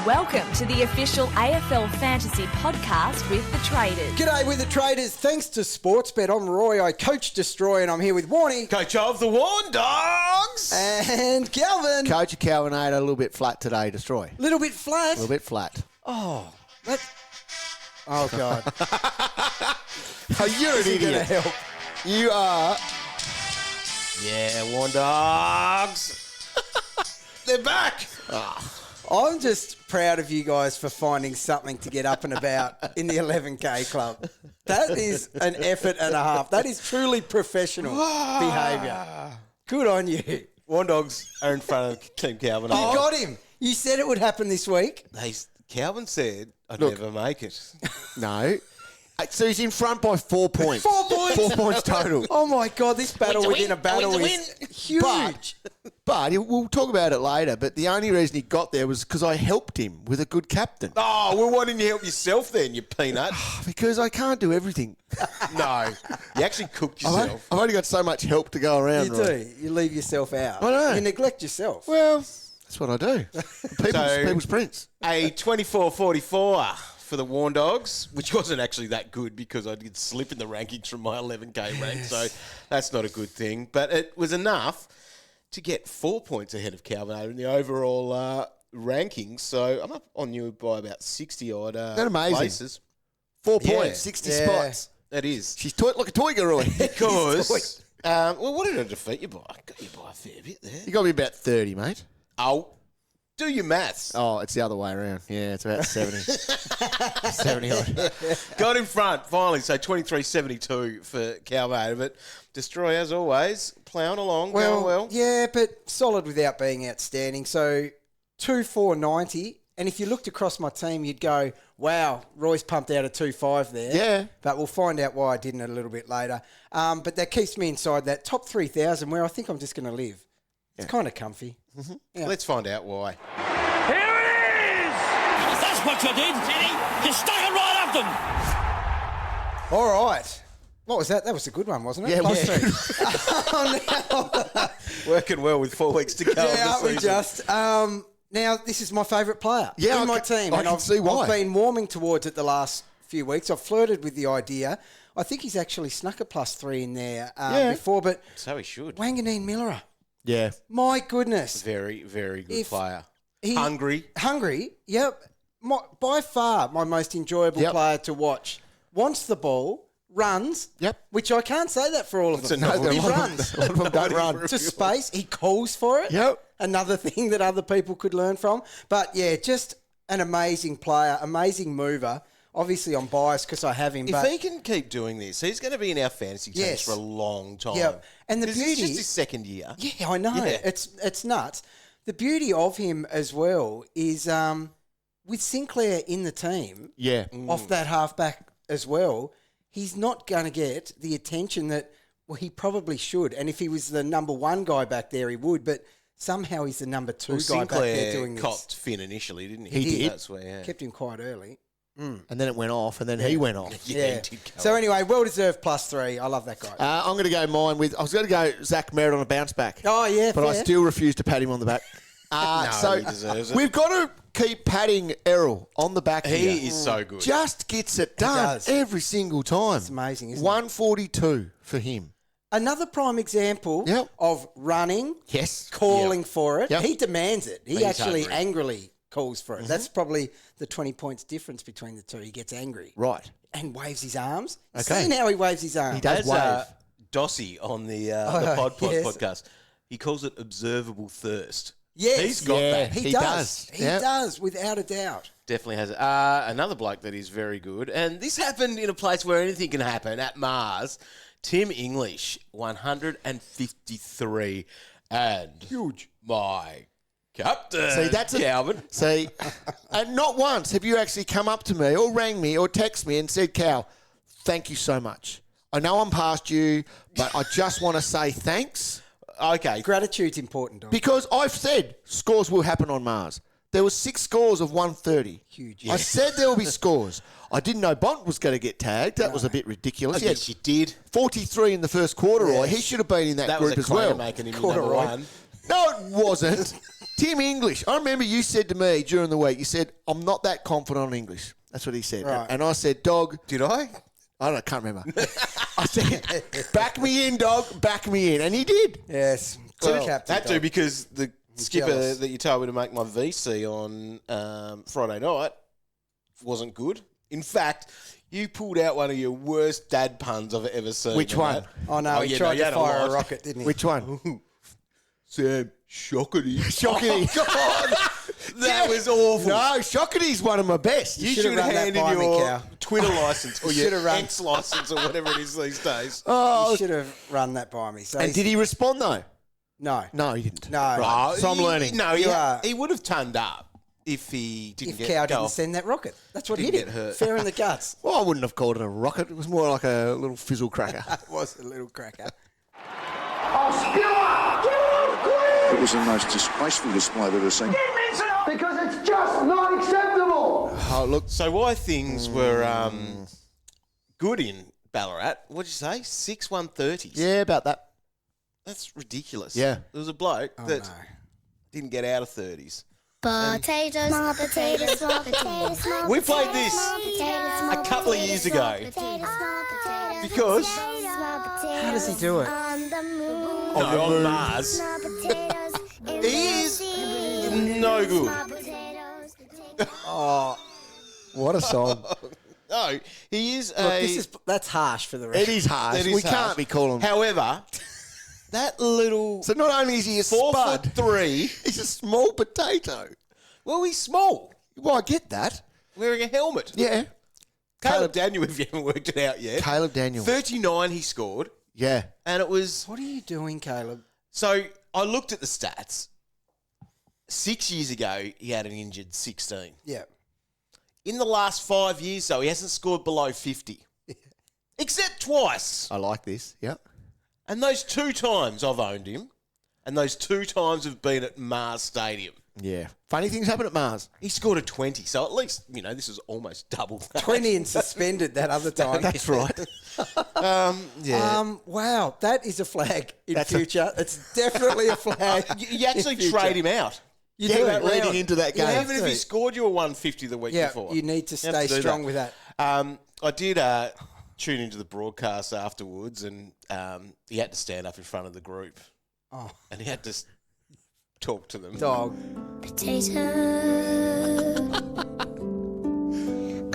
Welcome to the official AFL Fantasy podcast with the Traders. G'day with the Traders. Thanks to Sportsbet, I'm Roy. I coach Destroy, and I'm here with Warnie. Coach of the Warn Dogs. And Calvin. Coach of Calvin a little bit flat today, Destroy. Little bit flat? A little bit flat. Oh, God. Oh, you're an idiot. Help. You are. Yeah, Warn Dogs. They're back. I'm just proud of you guys for finding something to get up and about in the 11K club. That is an effort and a half. That is truly professional behaviour. Good on you. Warn Dogs are in front of Team Calvin. You got him. You said it would happen this week. Calvin said I'd never make it. No. So he's in front by 4 points. 4 points? 4 points total. Oh, my God. This battle within a battle is huge. But we'll talk about it later. But the only reason he got there was because I helped him with a good captain. Oh, well, why didn't you help yourself then, you peanut? Because I can't do everything. No. You actually cooked yourself. I've only got so much help to go around. You do. You leave yourself out. I know. You neglect yourself. Well, that's what I do. People's prince. A 24-44 for the Warn Dogs, which wasn't actually that good because I did slip in the rankings from my 11K rank, so that's not a good thing. But it was enough to get 4 points ahead of Calvin in the overall rankings. So I'm up on you by about 60-odd That amazing. places. 4 Yeah. points, 60 spots. That is. She's like a toy girl. Because, well, what did I defeat you by? I got you by a fair bit there. You got me about 30, mate. Oh, do your maths. Oh, it's the other way around. Yeah, it's about 70. 70 odd. Got in front, finally. So 23-72 for Calvin. But Destroy, as always, ploughing along, going well. Yeah, but solid without being outstanding. So 2-4-90. And if you looked across my team, you'd go, wow, Roy's pumped out a 2-5 there. Yeah. But we'll find out why I didn't a little bit later. But that keeps me inside that top 3,000 where I think I'm just going to live. It's kind of comfy. Mm-hmm. Yeah. Let's find out why. Here it is! That's what you did, Jenny. You stuck it right up them. All right. What was that? That was a good one, wasn't it? Yeah, it was. Working well with 4 weeks to go. Yeah, aren't we just? Now, this is my favourite player in my team. I can see why. I've been warming towards it the last few weeks. I've flirted with the idea. I think he's actually snuck a +3 in there before, but So he should. Wanganeen-Milera. Yeah. My goodness. Very, very good player. Hungry, yep. By far my most enjoyable player to watch. Wants the ball, runs, which I can't say that for all of them. He runs. A lot of them don't run. To space, he calls for it. Yep. Another thing that other people could learn from. But yeah, just an amazing player, amazing mover. Obviously, I'm biased because I have him. If he can keep doing this, he's going to be in our fantasy teams for a long time. Yep. And the beauty, it's just his second year. Yeah, I know. Yeah. It's nuts. The beauty of him as well is with Sinclair in the team, off that halfback as well, he's not going to get the attention that he probably should. And if he was the number one guy back there, he would. But somehow he's the number two guy back there doing this. Copped Finn initially, didn't He he? did. That's where, Kept him quite early. And then it went off, and then he went off. Yeah, he did go So up. anyway, well-deserved +3. I love that guy. I'm going to go mine with... I was going to go Zach Merritt on a bounce back. Oh, yeah, But I fair. still refuse to pat him on the back. No, he deserves it. We've got to keep patting Errol on the back here. He is so good. Just gets it done does. every single time. It's amazing, isn't it? 142 for him. Another prime example of running, Yes. calling for it. Yep. He demands it. He He's actually hungry. angrily calls for it. That's probably the 20 points difference between the two. He gets angry. Right. And waves his arms. Okay. Seen how he waves his arms. He does As wave. Dossie on the yes. podcast, he calls it observable thirst. Yes. He's got Yeah. that. He He does. does. He Yep. does, without a doubt. Definitely has it. Another bloke that is very good, and this happened in a place where anything can happen, at Mars. Tim English, 153, and Huge. my captain, See, that's Calvin. See, and not once have you actually come up to me or rang me or text me and said, Cal, thank you so much. I know I'm past you, but I just want to say thanks. Okay, Gratitude's important, Dom. Because I've said scores will happen on Mars. There was 6 scores of 130. Huge. I said there will be scores. I didn't know Bont was going to get tagged. That was a bit ridiculous. I guess you did. 43 in the first quarter, Yes. Roy. He should have been in that That was group a as well. making him Quarter number right. one. No, it wasn't. Tim English. I remember you said to me during the week, you said, I'm not that confident on English. That's what he said. Right. And I said, dog. Did I? I don't know, can't remember. I said, back me in, dog. Back me in. And he did. Yes. Well, Captain, had to dog. because the skipper jealous. that you told me to make my VC on Friday night wasn't good. In fact, you pulled out one of your worst dad puns I've ever seen. Which one? That. Oh, no, he tried to fire a rocket, didn't he? Which one? Sam, shockity. Shockity. God, that was awful. No, Shockity's one of my best. You should've should run that hand in by me, your Cal. Twitter license or You your should've run- X license or whatever it is these days. You should have run that by me. So And did he respond, though? No. No, he didn't. No. Right. So I'm learning. No, You are. he would have turned up if he didn't If get Cow go didn't off. send that rocket. That's what Didn't hit get him. hurt. Fair in the guts. Well, I wouldn't have called it a rocket. It was more like a little fizzle cracker. It was a little cracker. It was the most disgraceful display I've ever seen. Because it's just not acceptable. Oh, look. So why things were good in Ballarat? What'd you say? 6-130s. Yeah, about that. That's ridiculous. Yeah. There was a bloke that no. didn't get out of 30s. Potatoes, small potatoes, small potatoes, small We played this potatoes, a couple of years ago because How does he do it? on Mars, he is no good. What a song. No, he is Look, that's harsh for the rest. It is harsh. That is We harsh. can't be calling him. However, that little So not only is he a 4'3", he's a small potato. well, he's small, Well, I get that. wearing a helmet. Yeah. Caleb Daniel, if you haven't worked it out yet. Caleb Daniel. 39 he scored, Yeah. and it was... What are you doing, Caleb? So I looked at the stats. 6 years ago, he had an injured 16. Yeah. In the last 5 years, though, he hasn't scored below 50. Except twice. I like this. Yeah. And those 2 times I've owned him, and those 2 times have been at Mars Stadium. Yeah. Funny things happen at Mars. He scored a 20, so at least, this is almost double that. 20 and suspended that other time. That's right. Yeah. Wow, that is a flag in That's future. It's definitely a flag. You actually in future. trade him out. You Yeah, do that it leading round. into that game. You have Even if to. he scored you a 150 the week Yeah, before. you need to have stay do strong with that. I did tune into the broadcast afterwards, and he had to stand up in front of the group. Oh. And he had to talk to them. Dog. potato.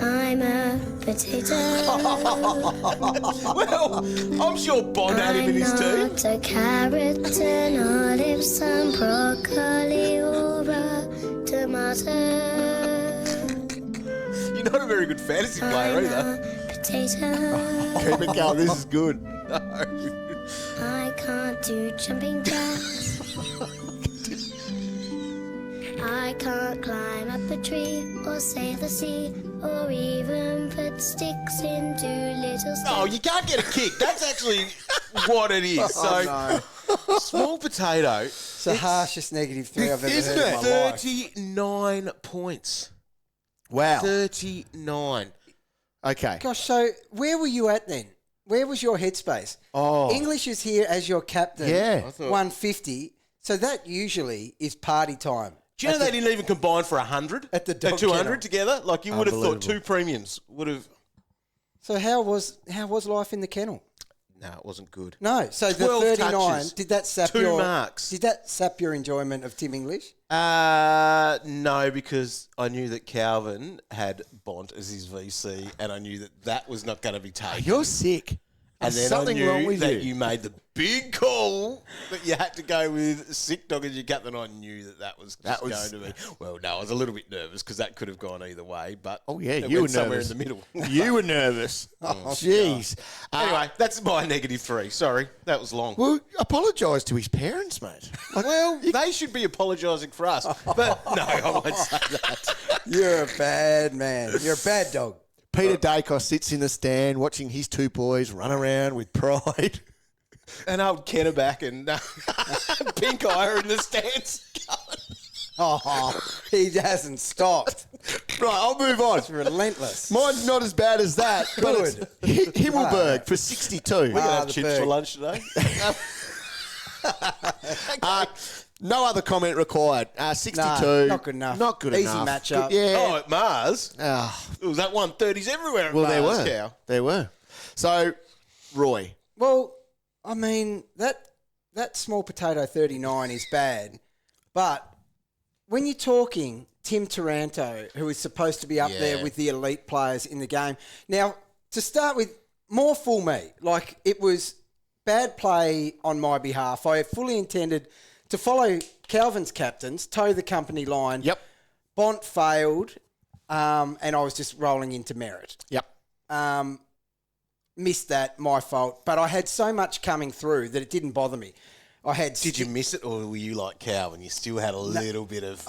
I'm a potato. Well, I'm sure Bond had him in his team. Not a carrot, an olive, some broccoli, or a tomato. You're not a very good fantasy player I'm either. a potato. Keep it going. This is good. I can't do jumping jacks. I can't climb up a tree or sail the sea or even put sticks into little steps. Oh, you can't get a kick. That's actually what it is. So, small potato, It's the harshest -3 I've ever Isn't heard in my life. 39 points. Wow. 39. Okay. Gosh, so where were you at then? Where was your headspace? Oh. English is here as your captain. Yeah. I thought- 150. So that usually is party time. Do you know they didn't even combine for 100? At the dog 200 kennel. together? Like, you would have thought Unbelievable. 2 premiums would have... So how was life in the kennel? No, it wasn't good. No. So the 12 39, touches, did that sap 2 your marks. Did that sap your enjoyment of Tim English? No, because I knew that Calvin had Bont as his VC, and I knew that was not going to be taken. You're sick. And There's then something I knew wrong with that you. you made the big call that you had to go with Sick Dog as your captain. I knew that was just going to be. Well, no, I was a little bit nervous because that could have gone either way. But Oh, yeah, it you were went somewhere nervous. in the middle. You were nervous. Oh, jeez. Anyway, that's my -3. Sorry, that was long. Well, apologise to his parents, mate. Well, they should be apologising for us. But no, I won't say that. You're a bad man. You're a bad dog. Peter Daicos sits in the stand watching his 2 boys run around with pride. And old Kenneback and Pink Eye are in the stands. Oh, he hasn't stopped. Right, I'll move on. It's relentless. Mine's not as bad as that. But Good. it's Himmelberg for 62. We're going to have the chips bird. for lunch today. No other comment required. 62. Nah, not good enough. Not good Easy enough. matchup. Yeah. Oh, at Mars. It was that 130s everywhere at Well, Mars, there were. Cow. There were. So, Roy. Well, I mean, that small potato 39 is bad. But when you're talking Tim Taranto, who is supposed to be up there with the elite players in the game. Now, to start with, more fool me. Like, it was bad play on my behalf. I fully intended to follow Calvin's captains, toe the company line. Yep. Bont failed, and I was just rolling into Merritt. Yep. Missed that, my fault. But I had so much coming through that it didn't bother me. Did you miss it, or were you like Calvin? You still had a little bit of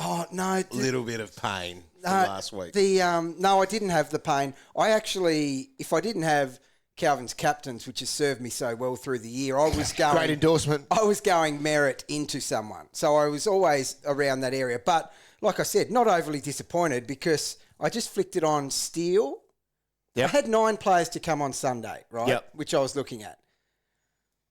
little bit of pain from last week. No, I didn't have the pain. I actually, if I didn't have Calvin's captains, which has served me so well through the year, I was going Great endorsement. I was going Merritt into someone, so I was always around that area. But like I said, not overly disappointed because I just flicked it on Steele. Yep. I had 9 players to come on Sunday, right? Yep. Which I was looking at.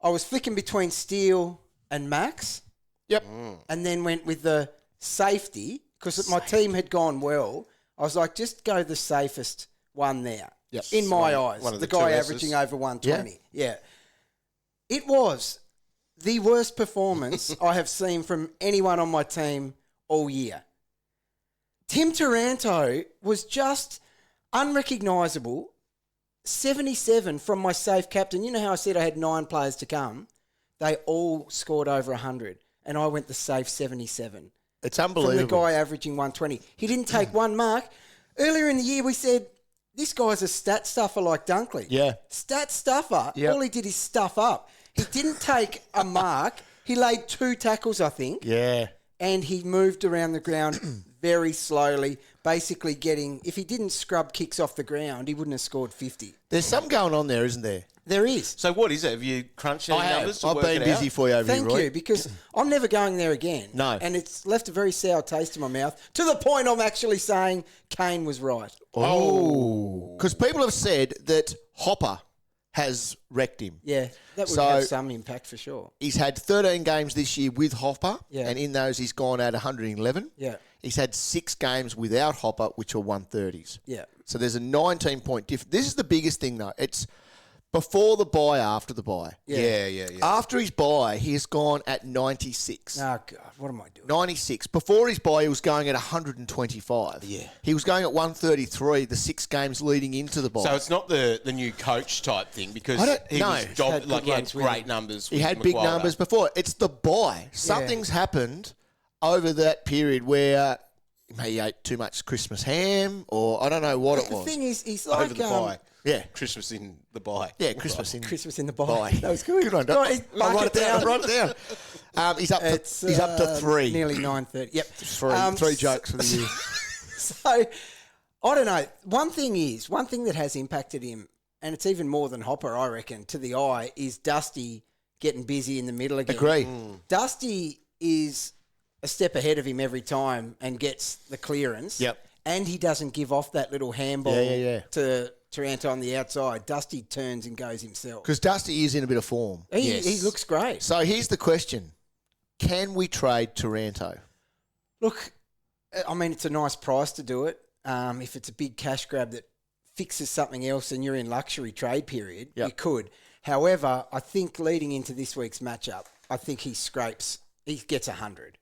I was flicking between Steele and Max. Yep. And then went with the safety because my team had gone well. I was like, just go the safest one there. Yep. In my eyes, one of the the guy 2Ss. averaging over 120. Yeah. It was the worst performance I have seen from anyone on my team all year. Tim Taranto was just unrecognisable. 77 from my safe captain. You know how I said I had 9 players to come? They all scored over 100, and I went the safe 77. It's unbelievable. From the guy averaging 120. He didn't take one mark. Earlier in the year, we said, this guy's a stat stuffer like Dunkley. Yeah. Stat stuffer. Yep. All he did is stuff up. He didn't take a mark. He laid 2 tackles, I think. Yeah. And he moved around the ground very slowly, basically getting, if he didn't scrub kicks off the ground, he wouldn't have scored 50. There's something going on there, isn't there? There is. So what is it? Have you crunched any numbers? I've been busy for you over here, Thank Roy. you, because I'm never going there again. No. And it's left a very sour taste in my mouth, to the point I'm actually saying Kane was right. Oh. Because people have said that Hopper has wrecked him. Yeah, that would So- have some impact for sure. He's had 13 games this year with Hopper, Yeah. and in those he's gone at 111. Yeah. He's had 6 games without Hopper, which are 130s. Yeah. So there's a 19-point difference. This is the biggest thing, though. It's before the bye, after the bye. Yeah. After his bye, he has gone at 96. Oh, God, what am I doing? 96. Before his bye, he was going at 125. Yeah. He was going at 133 the 6 games leading into the bye. So it's not the new coach type thing because I don't- he no. was He's had good he had ones with great him. numbers. He with had big McWilder. numbers before. It's the bye. Something's happened over that period where he ate too much Christmas ham, or I don't know what it The was. thing is, he's over like... the bye. Yeah. Christmas in the bye. Yeah, Christmas in Christmas in the bye. bye. That was good. Good one. Go on, I'll write it down. Write it down. He's up to he's up to 3. Nearly 9:30. Yep. 3 jokes for the year. So, I don't know. One thing that has impacted him, and it's even more than Hopper, I reckon, to the eye, is Dusty getting busy in the middle again. Agree. Dusty is a step ahead of him every time and gets the clearance. Yep. And he doesn't give off that little handball Yeah. to Taranto on the outside. Dusty turns and goes himself. Because Dusty is in a bit of form. He looks great. So here's the question. Can we trade Taranto? Look, I mean, it's a nice price to do it. If it's a big cash grab that fixes something else and you're in luxury trade period, you could. However, I think leading into this week's matchup, I think he gets 100.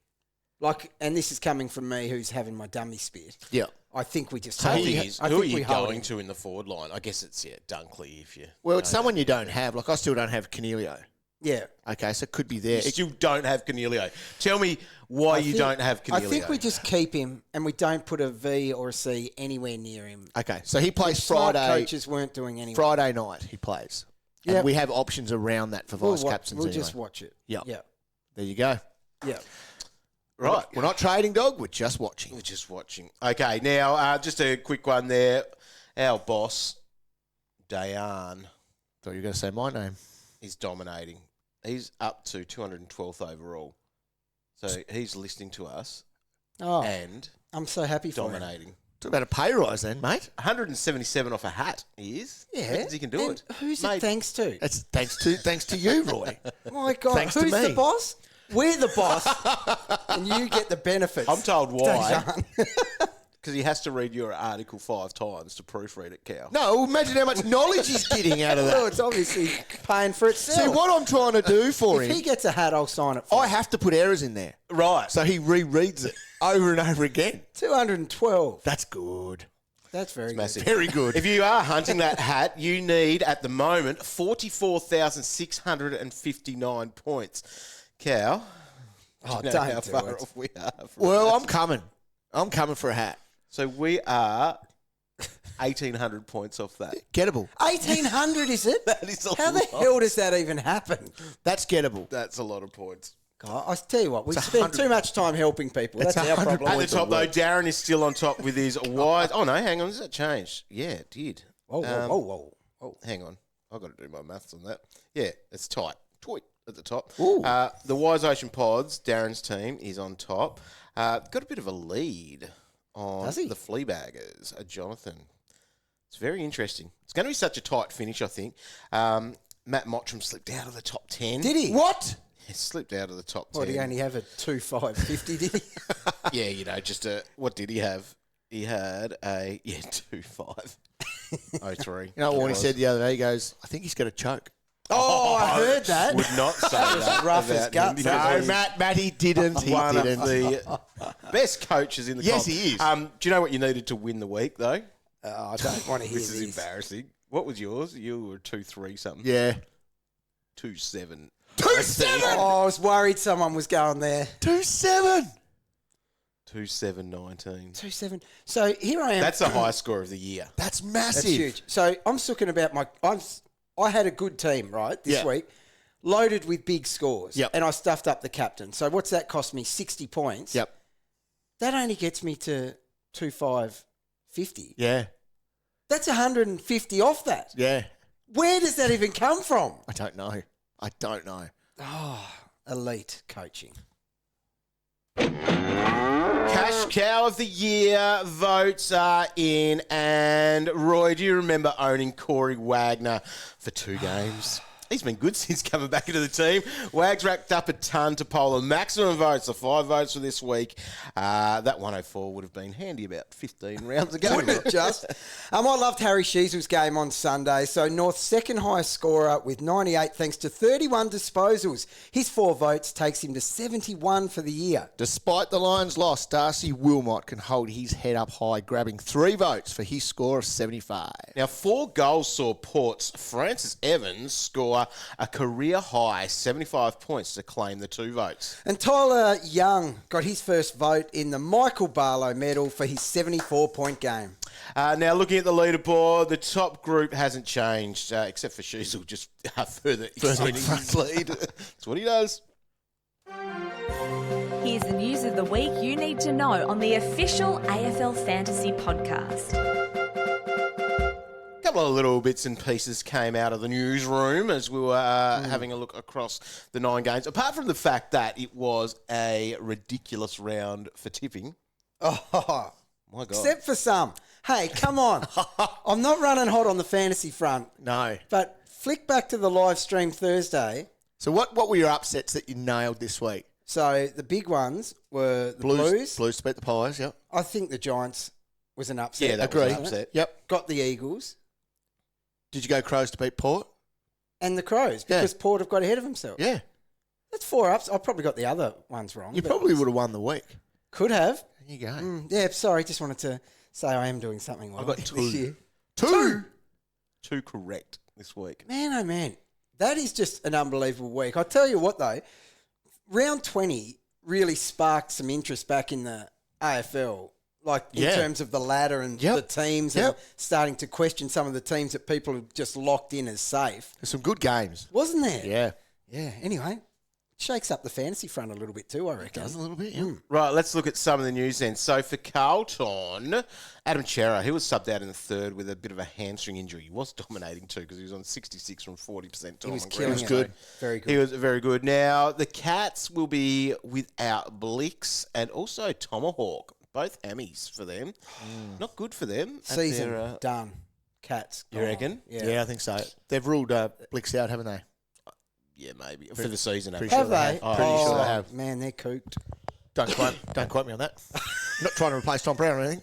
And this is coming from me who's having my dummy spit. Yeah. I think we just So hold who him. is- I who think are you we hold going him. to in the forward line? I guess it's Dunkley if you. Well, it's someone you don't have. Like, I still don't have Cornelio. Yeah. Okay, so it could be there. You still don't have Cornelio. Tell me why you don't have Cornelio. I think we just keep him and we don't put a V or a C anywhere near him. Okay, so he plays Smart Friday. coaches weren't doing anyway. Friday night he plays. And Yep. we have options around that for vice captains We'll anyway. just watch it. Yeah. Yeah. There you go. Yeah. Right. We're not trading, dog. We're just watching. We're just watching. Okay, now just a quick one there. Our boss, Dayan, Thought you were going to say my name. is dominating. He's up to 212th overall. So he's listening to us Oh, and I'm so happy for him. dominating. Talk about a pay rise then, mate. 177 off a hat, he is. Yeah. Reckons he can do And it. Who's Mate, it thanks to? That's thanks to you, Roy. My God. Thanks to Who's the me. boss? We're the boss, and you get the benefits. I'm told why. Dejan. Because he has to read your article 5 times to proofread it, Cal. No, imagine how much knowledge he's getting out of that. Well, it's obviously paying for itself. See, what I'm trying to do for if him, he gets a hat, I'll sign it for I him. have to put errors in there. Right. So he rereads it over and over again. 212. That's good. That's very good. massive. Very good. If you are hunting that hat, you need, at the moment, 44,659 points. Cal, Oh, do you know don't how do far it. off we are? Well, I'm coming. I'm coming for a hat. So we are 1,800 points off that. Gettable. 1,800, is it? That is a How the lot. hell does that even happen? That's gettable. That's a lot of points. God, I tell you what, we It's spend 100. too much time helping people. It's That's our 100 problem. At the points top, a though, week. Darren is still on top with his wise. Oh, no, hang on. Does that change? Yeah, it did. Whoa, whoa. Hang on. I've got to do my maths on that. Yeah, it's tight. Toit at the top. Ooh. The Wise Ocean Pods, Darren's team, is on top. Got a bit of a lead on Does he? the Fleabaggers, Jonathan. It's very interesting. It's going to be such a tight finish, I think. Matt Mottram slipped out of the top 10. Did he? What? He slipped out of the top 10. What, did he only have a 2,550, did he? Yeah, you know, just a... What did he have? He had a... Yeah, 2,503. You know what Warnie said the other day? He goes, I think he's going to choke. Oh, I heard that. Would not say that. rough as about him guts. because No, Matt, he didn't. He one didn't. of the best coaches in the Yes, comp. he is. Do you know what you needed to win the week, though? I don't want to hear This is embarrassing. What was yours? You were 2-3 something. Yeah. 2-7. 2-7! Oh, I was worried someone was going there. 2-7! 2-7-19. 2-7. So here I am. That's the highest score of the year. That's That's massive. huge. So I'm talking about I had a good team, right, this Yeah. week, loaded with big scores. Yep. And I stuffed up the captain. So what's that cost me? 60 points. Yep. That only gets me to 2,550. Yeah. That's 150 off that. Yeah. Where does that even come from? I don't know. Elite coaching. Cash Cow of the Year votes are in. And Roy, do you remember owning Corey Wagner for 2 games? He's been good since coming back into the team. Wags racked up a ton to poll the maximum votes, the 5 votes for this week. That 104 would have been handy about 15 rounds ago. Wouldn't it just? I loved Harry Sheezel's game on Sunday. So North's second highest scorer with 98 thanks to 31 disposals. His 4 votes takes him to 71 for the year. Despite the Lions' loss, Darcy Wilmot can hold his head up high, grabbing 3 votes for his score of 75. Now, 4 goals saw Port's Francis Evans score a career-high 75 points to claim the 2 votes. And Tyler Young got his first vote in the Michael Barlow medal for his 74-point game. Now, looking at the leaderboard, the top group hasn't changed, except for Sheezel, just further extending his lead. That's what he does. Here's the news of the week you need to know on the official AFL Fantasy Podcast. A couple of little bits and pieces came out of the newsroom as we were having a look across the 9 games. Apart from the fact that it was a ridiculous round for tipping. Oh, My God. except for some. Hey, come on. I'm not running hot on the fantasy front, No. but flick back to the live stream Thursday. So what were your upsets that you nailed this week? So the big ones were the Blues. Blues to beat the Pies, yep. I think the Giants was an upset. Yeah, that was Agree. an upset. Yep. Got the Eagles Did you go Crows to beat Port? and the Crows Yeah. because Port have got ahead of themselves. Yeah. That's 4 ups. I probably got the other ones wrong. You but probably would have won the week. could have. There you go. Yeah, sorry. Just wanted to say I am doing something well got this 2. year. 2. 2 correct this week. Man, oh man, that is just an unbelievable week. I tell you what though, round 20 really sparked some interest back in the AFL. Like in Yeah. terms of the ladder and Yep. the teams and starting to question some of the teams that people have just locked in as safe. There's some good games. Wasn't there? Yeah. Yeah. Anyway, shakes up the fantasy front a little bit too, I reckon. Does a little bit, yeah. Right, let's look at some of the news then. So for Carlton, Adam Chera, he was subbed out in the 3rd with a bit of a hamstring injury. He was dominating too because he was on 66 from 40% time. He was on killing ground. it. good. Very good. He was very good. Now, the Cats will be without Blix and also Tomahawk. Both hammies for them. Not good for them. at Season their, done. Cats. You reckon? Yeah. Yeah, I think so. They've ruled Blix out, haven't they? Yeah, maybe. For the season, Pretty actually. sure they have. Pretty sure they have. Man, they're cooked. Don't quote me on that. I'm not trying to replace Tom Brown or anything.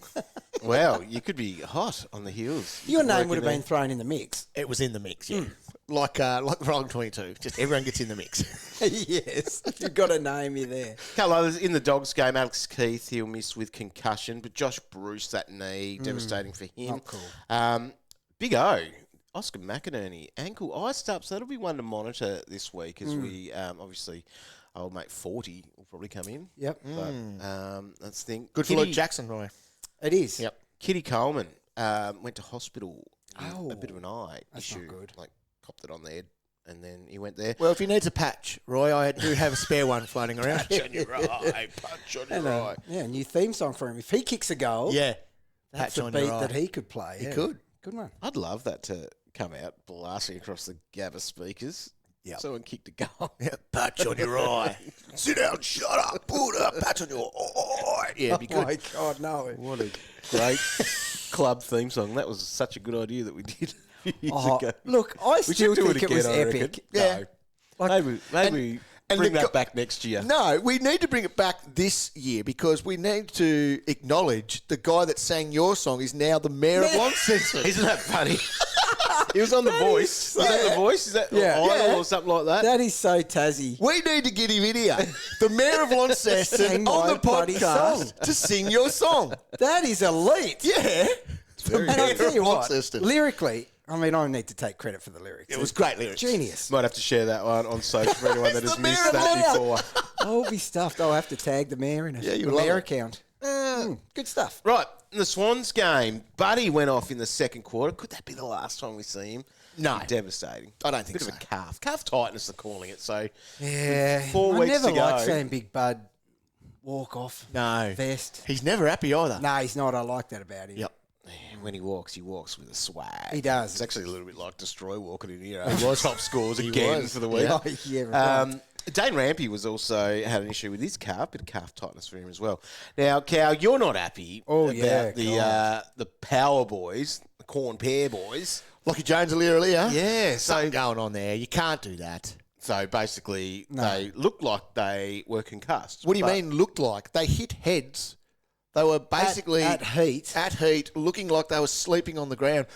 Wow, you could be hot on the heels. Your name would have been thrown in the mix. It was in the mix, yeah. Like Rolling 22. Just everyone gets in the mix. Yes. You've got a name, you're there. Couple others in the Dogs game. Alex Keith, he'll miss with concussion, but Josh Bruce, that knee, devastating for him. Not cool. Big O, Oscar McInerney, ankle iced up, so that'll be one to monitor this week as we obviously. Old mate 40 will probably come in. Yep. But let's think. Good for Luke Jackson, Roy. It is. Yep. Kitty Coleman went to hospital with a bit of an eye issue. Not good. Like, copped it on the head, and then he went there. Well, if he needs a patch, Roy, I do have a spare one floating around. Punch on your eye, punch on your eye. Yeah, new theme song for him. If he kicks a goal, Yeah. that's Patch a on beat your eye. that he could play. He yeah. could. Good one. I'd love that to come out blasting across the Gabba speakers. Yep. Someone kicked a goal. Yeah, patch on your eye. Sit down, shut up, put a patch on your eye. Yeah, it'd be Oh good. my God, no. What a great club theme song. That was such a good idea that we did a few years ago. Look, I We still should do think it again, was I epic. reckon. Yeah. No. Maybe and bring the that back next year. No, we need to bring it back this year because we need to acknowledge the guy that sang your song is now the mayor of Launceston. Isn't that funny? He was on The Voice. Was that The Voice? Is that Idol or something like that? That is so Tassie. We need to get him in here, the mayor of Launceston, Sing on my the bloody podcast song. to sing your song. That is elite. Yeah. The And I'll mayor tell of you what, Launceston. lyrically, I mean, I need to take credit for the lyrics. It was great lyrics. Genius. Might have to share that one on social for anyone that has the mayor missed of that Mayor. before. I'll be stuffed. I'll have to tag the mayor in a Yeah, you the love mayor it. account. Good stuff. Right, in the Swans game, Buddy went off in the second quarter. Could that be the last time we see him? No. Devastating. I don't think Bit so. of a calf. Calf tightness, they're calling it. So, Yeah. 4 I weeks never to go. liked seeing Big Bud walk off. No. Vest. He's never happy either. No, he's not. I like that about him. Yep. when he walks with a swag. He does. It's actually a little bit like Destroy walking in here. He was top scores again was. for the week. Oh, yeah, right. Dane Rampy was also had an issue with his calf, bit of calf tightness for him as well. Now, Cal, you're not happy about the Power Boys, the Corn Pear Boys. Lachie Jones earlier. Yeah, Something going on there. You can't do that. So basically, they looked like they were concussed. What do you mean looked like? They hit heads. They were basically at heat, looking like they were sleeping on the ground.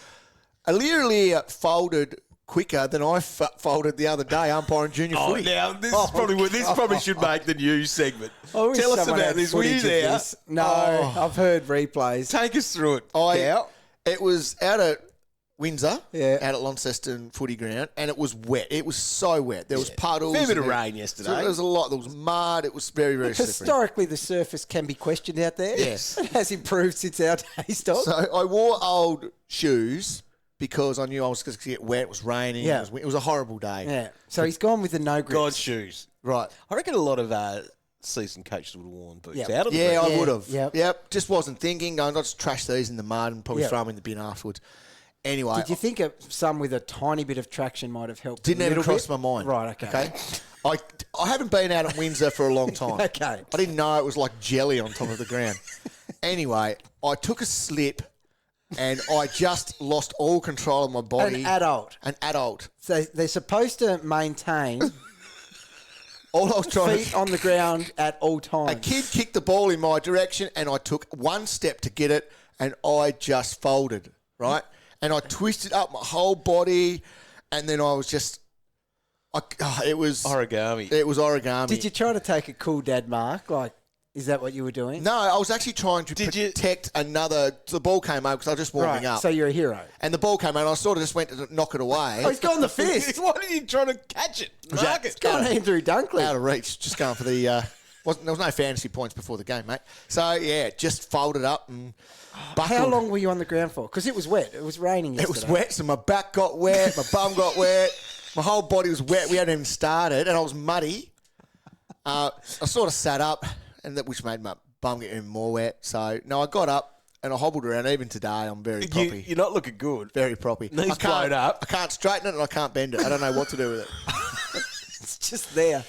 Aliir folded quicker than I folded the other day umpiring junior footy. Now this is probably should make the news segment. I wish Tell us someone about had this. Were you footage of there? this. No, I've heard replays. Take us through it. It was out at Windsor, Yeah. out at Launceston footy ground, and it was wet. It was so wet. There was puddles. Fair bit of and rain yesterday. So there was a lot. There was mud. It was very, very slippery. Historically, the surface can be questioned out there. Yes. It has improved since our days, dog. So I wore old shoes because I knew I was going to get wet. It was raining. Yeah. It was a horrible day. Yeah. So he's gone with the no grips. God's shoes. Right. I reckon a lot of seasoned coaches would have worn boots Yep. out of the Yeah, ground. I would have. Yep. Just wasn't thinking. I'll just trash these in the mud and probably Yep. throw them in the bin afterwards. Anyway. Did you think some with a tiny bit of traction might have helped? Didn't a even little cross bit? my mind. Right. Okay. I haven't been out at Windsor for a long time. Okay. I didn't know it was like jelly on top of the ground. Anyway, I took a slip and I just lost all control of my body. An adult. An adult. So they're supposed to maintain All I was trying feet on the ground at all times. A kid kicked the ball in my direction and I took one step to get it and I just folded, right? And I twisted up my whole body and then I was just... it was... Origami. It was origami. Did you try to take a cool dad mark? Like, is that what you were doing? No, I was actually trying to protect another... The ball came over because I was just warming up. So you're a hero. And the ball came out and I sort of just went to knock it away. Oh, he's got the fist. Why are you trying to catch it? Mark it. Gone Andrew Dunkley. Out of reach. Just going for the... there was no fantasy points before the game, mate. So, yeah, just folded up and buckled. How long were you on the ground for? Because it was wet. It was raining yesterday. It was wet, so my back got wet, my bum got wet, my whole body was wet. We hadn't even started, and I was muddy. I sort of sat up, which made my bum get even more wet. So, no, I got up and I hobbled around. Even today, I'm very proppy. You're not looking good. Very proppy. Knees blown up. I can't straighten it and I can't bend it. I don't know what to do with it. It's just there.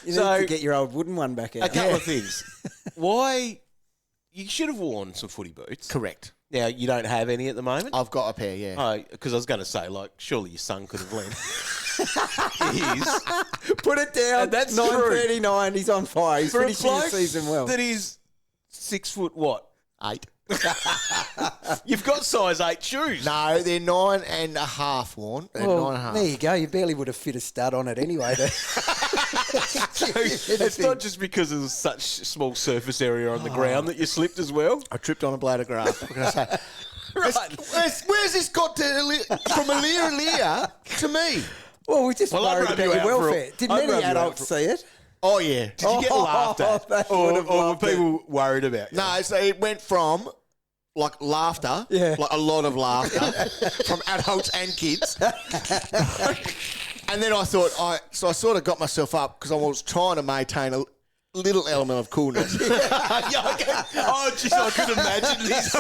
You So- need to get your old wooden one back out. A couple of things. Why? You should have worn some footy boots. Correct. Now, you don't have any at the moment? I've got a pair, yeah. Because I was going to say, surely your son could have lent Put it down. That's 9:39. He's on fire. He's finishing the season well. That is 6 foot what? 8. You've got size 8 shoes. No, they're 9.5, Warren. They're Well, 9.5. there you go. You barely would have fit a stud on it anyway. It's not just because of such small surface area on the ground that you slipped as well. I tripped on a blade of grass. What can I say? Where's this got from Lear to me? Well, we just worried about your welfare. Did many adults see it? Oh, yeah. Did you get laughed at? Or were people worried about you? No, so it went from like laughter, like a lot of laughter from adults and kids. And then I thought, I sort of got myself up because I was trying to maintain a little element of coolness. Oh, jeez, I could imagine this.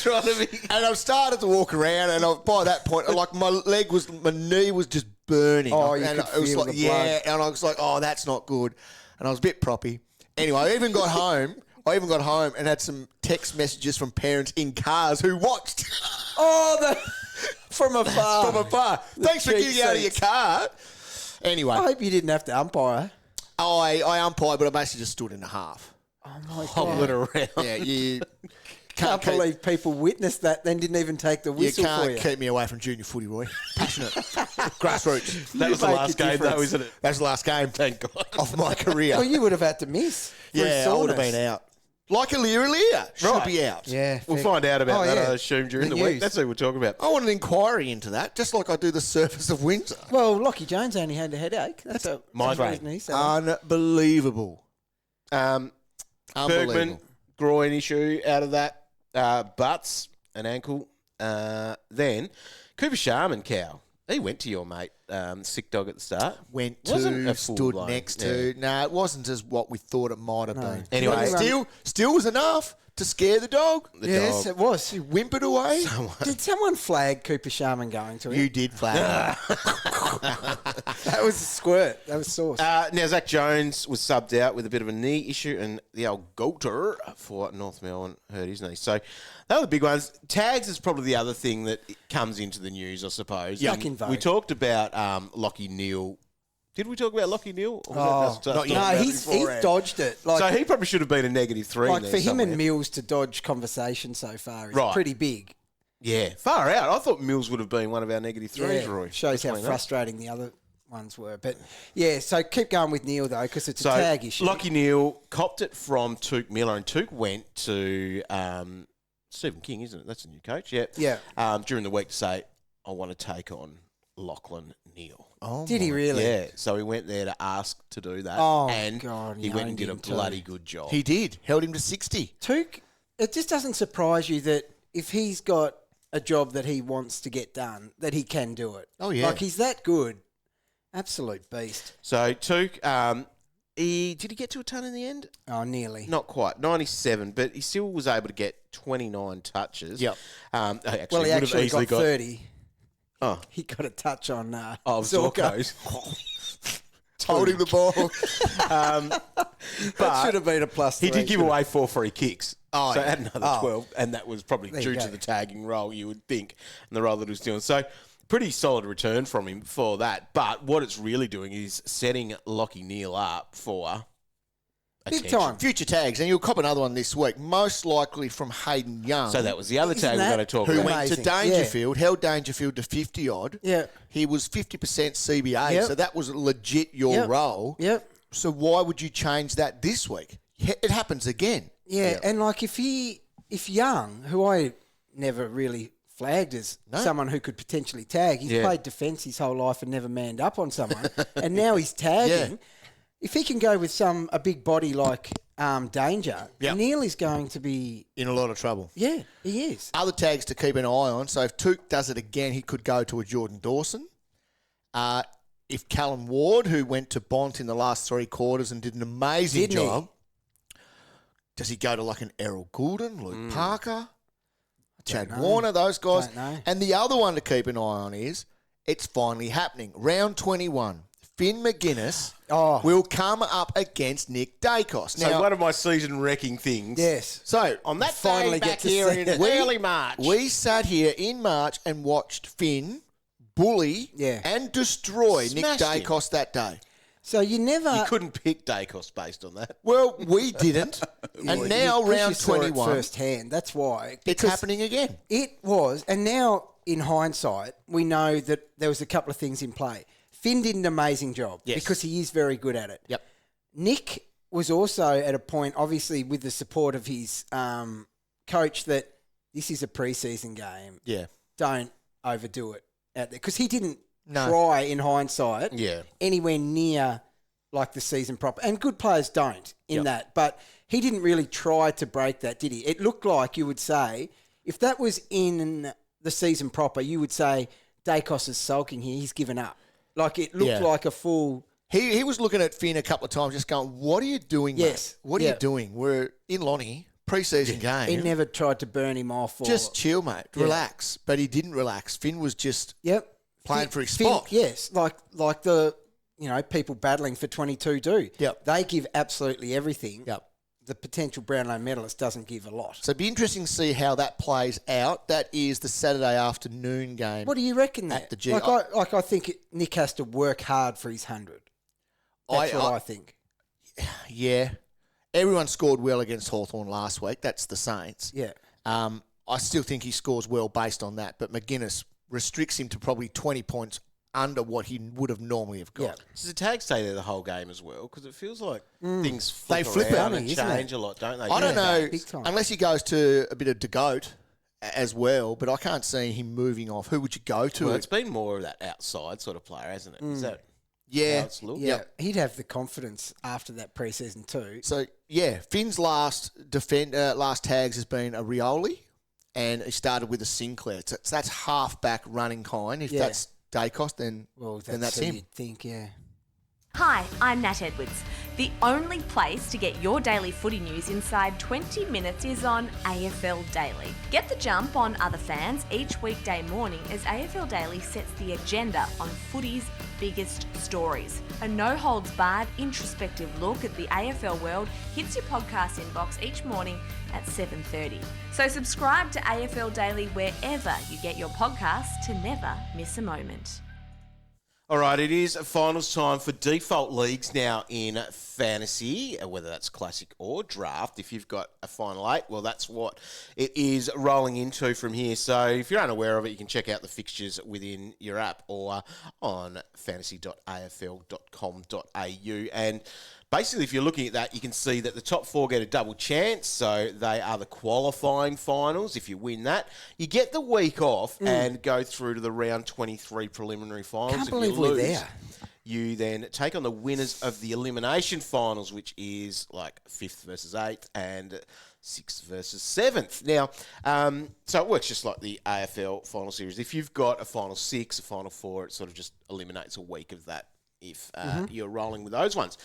Trying to be. And I started to walk around, and by that point, like my knee was just burning. Oh, you and could it was feel like, the blood. and I was like, oh, that's not good. And I was a bit proppy. Anyway, I even got home and had some text messages from parents in cars who watched. From afar. From afar. Thanks for getting out of your car. Anyway. I hope you didn't have to umpire. I umpired, but I basically just stood in the half. Oh, my Hobbling God. around. Yeah, you Can't believe people witnessed that, then didn't even take the whistle for you. You can't keep me away from junior footy, Roy. Passionate. Grassroots. That was the make last a game, though, difference. isn't it? That was the last game. Thank God. Of my career. Well, you would have had to miss. Yeah, I would have been out. Like a Lear should Right. be out. Yeah. We'll find out about that, yeah. I assume, during the The week. news. That's what we'll talk about. I want an inquiry into that, just like I do the surface of Windsor. Well, Lachie Jones only had a headache. That's a migraine. Unbelievable. Bergman, groin issue out of that. Butts, an ankle. Then Cooper Sharman, Cow. He went to your mate, sick dog at the start. Wasn't a stood full-blown, next to. No, it wasn't as what we thought it might have been. Anyway. still was enough to scare the dog. Yes, it was. He whimpered away. Did someone flag Cooper Sharman going to him? You did flag. That was a squirt. That was sauce. Now, Zach Jones was subbed out with a bit of a knee issue, and the old Goulter for North Melbourne hurt his knee. So they were the big ones. Tags is probably the other thing that comes into the news, I suppose. Yeah, And we talked about Lachie Neale. Did we talk about Lachie Neale? No, he's dodged it. Like, so he probably should have been a -3. like there for him somewhere. and Mills to dodge conversation so far is Right. pretty big. Yeah, far out. I thought Mills would have been one of our -3s, Roy. Shows how Between us. frustrating the other ones were. But yeah, so keep going with Neale though, because it's So a tag issue. Lachie Neale copped it from Touk Miller, and Touk went to Stephen King, isn't it? That's the new coach. Yeah. Yeah. During the week to say, I want to take on Lachlan Neale. Oh, Did he really? Yeah. So he went there to ask to do that. Oh, and God, he went and did a owned him bloody too. good job. He did. Held him to 60. Touk, it just doesn't surprise you that if he's got a job that he wants to get done, that he can do it. Oh, yeah. Like he's that good. Absolute beast. So Touk, did he get to a ton in the end? Oh, nearly. Not quite, 97, but he still was able to get 29 touches. Yep. Well, he would have actually easily got 30. Oh. He got a touch on Zorko. Holding the ball. That should have been a plus. He did 3, give away 4 free kicks. Oh, so yeah. add another 12, and that was probably There due you to go. the tagging role, you would think, and the role that he was doing. So pretty solid return from him for that. But what it's really doing is setting Lachie Neale up for Big attention. time. Future tags, and you'll cop another one this week, most likely from Hayden Young. So that was the other Isn't tag we're that going to talk who about. went to Amazing. Dangerfield, held Dangerfield to 50-odd. Yeah. He was 50% CBA, Yep. so that was legit your Yep. role. Yep. So why would you change that this week? It happens again. Yeah, and like if Young, who I never really flagged as someone who could potentially tag, he's played defence his whole life and never manned up on someone, and now he's tagging. Yeah. If he can go with a big body like Danger, Yep. Neale is going to be. In a lot of trouble. Yeah, he is. Other tags to keep an eye on. So if Touk does it again, he could go to a Jordan Dawson. If Callum Ward, who went to Bont in the last 3 quarters and did an amazing Didn't he? job, does he go to like an Errol Goulden, Luke Parker, Chad know. Warner, those guys? Don't know. And the other one to keep an eye on is it's finally happening. Round 21. Finn Maginness will come up against Nick Daicos. So one of my season-wrecking things. Yes. So On that Finally day get back to here see in it. early March. we sat here in March and watched Finn bully Yeah. and destroy Nick Smashed him. Daicos that day. So you never... You couldn't pick Daicos based on that. Well, we didn't. And now Because you round saw it 21, firsthand. That's why. it's Because happening again. It was. And now, in hindsight, we know that there was a couple of things in play. Finn did an amazing job because he is very good at it. Yep. Nick was also at a point, obviously, with the support of his coach, that this is a preseason game. Yeah. Don't overdo it out there. Because he didn't No. try, in hindsight, Yeah. anywhere near like the season proper. And good players don't in that. But he didn't really try to break that, did he? It looked like, you would say, if that was in the season proper, you would say Daicos is sulking here. He's given up. Like, it looked like a full... He was looking at Finn a couple of times just going, what are you doing, Yes. mate? What are you doing? We're in Lonnie, pre-season game. He never tried to burn him off. Or, Just chill, mate. Relax. But he didn't relax. Finn was just playing for his spot. Yes, like the people battling for 22 do. Yep. They give absolutely everything. Yep. The potential Brownlow medalist doesn't give a lot. So it'd be interesting to see how that plays out. That is the Saturday afternoon game. What do you reckon there? At the G. I think Nick has to work hard for his 100. That's what I think. Yeah. Everyone scored well against Hawthorn last week. That's the Saints. Yeah. I still think he scores well based on that, but Maginness restricts him to probably 20 points under what he would have normally have got. Yeah. Does the tag stay there the whole game as well? Because it feels like things They flip flip around it, and isn't change it? a lot, don't they? I don't know, big time. unless he goes to a bit of DeGoat as well, but I can't see him moving off. Who would you go to? Well, it's been more of that outside sort of player, hasn't it? Is that how it's looked? Yeah. He'd have the confidence after that preseason too. So, Finn's last tags has been a Rioli, and he started with a Sinclair. So that's half-back running kind. If that's Daicos, then that's who him. you'd think, yeah. Hi, I'm Nat Edwards. The only place to get your daily footy news inside 20 minutes is on AFL Daily. Get the jump on other fans each weekday morning as AFL Daily sets the agenda on footy's biggest stories. A no-holds-barred, introspective look at the AFL world hits your podcast inbox each morning at 7:30. So subscribe to AFL Daily wherever you get your podcasts to never miss a moment. All right, it is finals time for default leagues now in fantasy, whether that's classic or draft. If you've got a final 8, well, that's what it is rolling into from here. So if you're unaware of it, you can check out the fixtures within your app or on fantasy.afl.com.au. And basically, if you're looking at that, you can see that the top 4 get a double chance. So they are the qualifying finals. If you win that, you get the week off and go through to the round 23 preliminary finals. Can't If believe you we're lose, there. you then take on the winners of the elimination finals, which is like 5th versus 8th and 6th versus 7th. Now, so it works just like the AFL final series. If you've got a final 6, a final 4, it sort of just eliminates a week of that if you're rolling with those ones.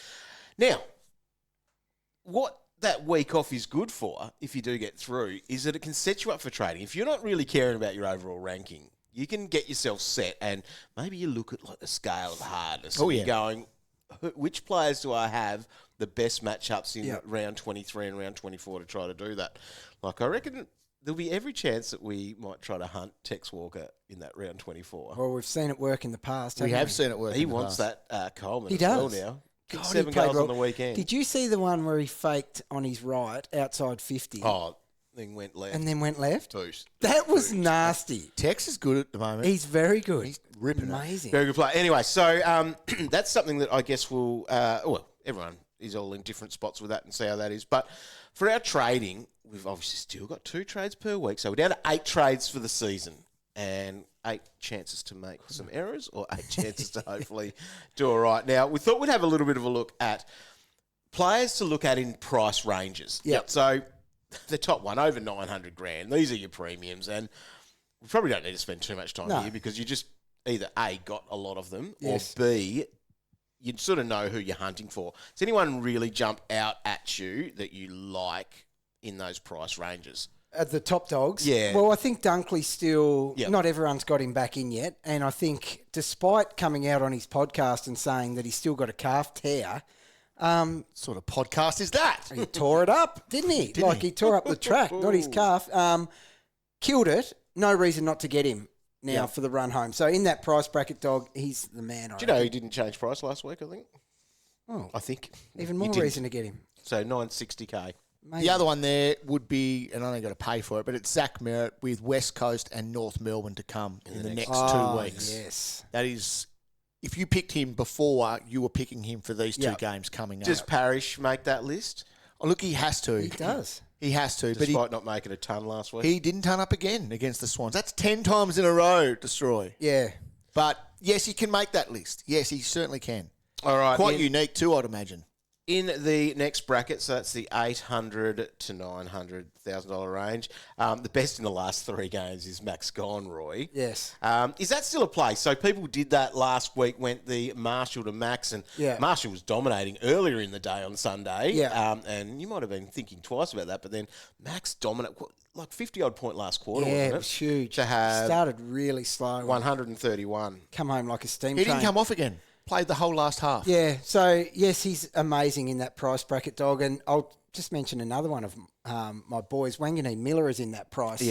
Now, what that week off is good for, if you do get through, is that it can set you up for trading. If you're not really caring about your overall ranking, you can get yourself set, and maybe you look at like the scale of hardness. You're going, which players do I have the best matchups in round 23 and round 24 to try to do that? Like, I reckon there'll be every chance that we might try to hunt Tex Walker in that round 24. Well, we've seen it work in the past. We have seen it work. He wants that Coleman as does. well now. God, 7 he played goals well. on the weekend. Did you see the one where he faked on his right outside 50 Oh, then went left. and then went left? Boost. That was nasty. Tex is good at the moment. He's very good. He's ripping it. Amazing. Very good player. Anyway, so that's something that I guess will, well, everyone is all in different spots with that and see how that is. But for our trading, we've obviously still got 2 trades per week. So we're down to 8 trades for the season and 8 chances to make some errors or 8 chances to hopefully do all right. Now, we thought we'd have a little bit of a look at players to look at in price ranges. Yep. So the top one, over 900 grand. These are your premiums, and we probably don't need to spend too much time here because you just either A, got a lot of them, Yes. or B, you sort of know who you're hunting for. Does anyone really jump out at you that you like in those price ranges? At the top dogs? Yeah. Well, I think Dunkley still, Yep. not everyone's got him back in yet. And I think despite coming out on his podcast and saying that he's still got a calf tear, sort of podcast is that? he tore it up, didn't he? He tore up the track, not his calf. Killed it. No reason not to get him now for the run home. So in that price bracket, dog, he's the man. Do you know he didn't change price last week, I think? Oh. I think. Even more reason to get him. So 960K. Maybe. The other one there would be, and I ain't got to pay for it, but it's Zach Merritt with West Coast and North Melbourne to come in the next 2 weeks. Yes. That is, if you picked him before, you were picking him for these two games coming up. Does Parrish make that list? Oh, look, he has to. He does. He has to. Despite not making a ton last week. He didn't turn up again against the Swans. That's 10 times in a row, Destroy. Yeah. But, yes, he can make that list. Yes, he certainly can. All right. Quite unique too, I'd imagine. In the next bracket, so that's the $800,000 to $900,000 range. The best in the last 3 games is Max Gonroy. Yes. Is that still a play? So people did that last week, went the Marshall to Max, and Marshall was dominating earlier in the day on Sunday. Yeah. And you might have been thinking twice about that, but then Max dominated, like 50-odd point last quarter, Yeah, wasn't it it? was huge. To have started really slow. 131. Come home like a steam He train. didn't come off again. Played the whole last half. Yeah, so, yes, he's amazing in that price bracket, dog. And I'll just mention another one of my boys. Wanganeen-Milera is in that price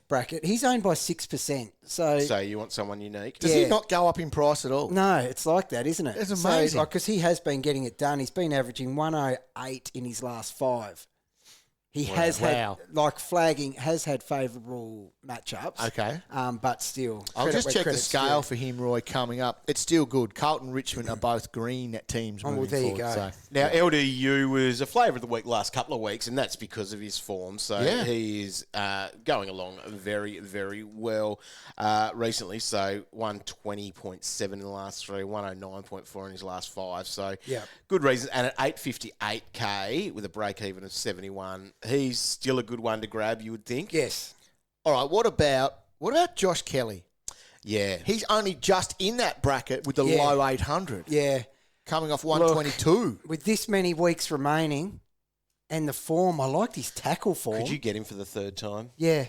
bracket. He's owned by 6%. So you want someone unique? Does he not go up in price at all? No, it's like that, isn't it? It's amazing. Because he has been getting it done. He's been averaging 108 in his last 5. He has had, flagging, has had favourable matchups. Okay. But still. I'll just check the scale for him, Roy, coming up. It's still good. Carlton, Richmond are both green teams moving there forward. you go. So. Now, LDU was a flavour of the week last couple of weeks, and that's because of his form. So he is going along very, very well recently. So 120.7 in the last 3, 109.4 in his last 5. So good reason. And at 858K with a break even of 71, he's still a good one to grab, you would think. Yes. All right, what about Josh Kelly? Yeah. He's only just in that bracket with the low 800. Yeah. Coming off 122. Look, with this many weeks remaining and the form, I liked his tackle form. Could you get him for the 3rd time? Yeah.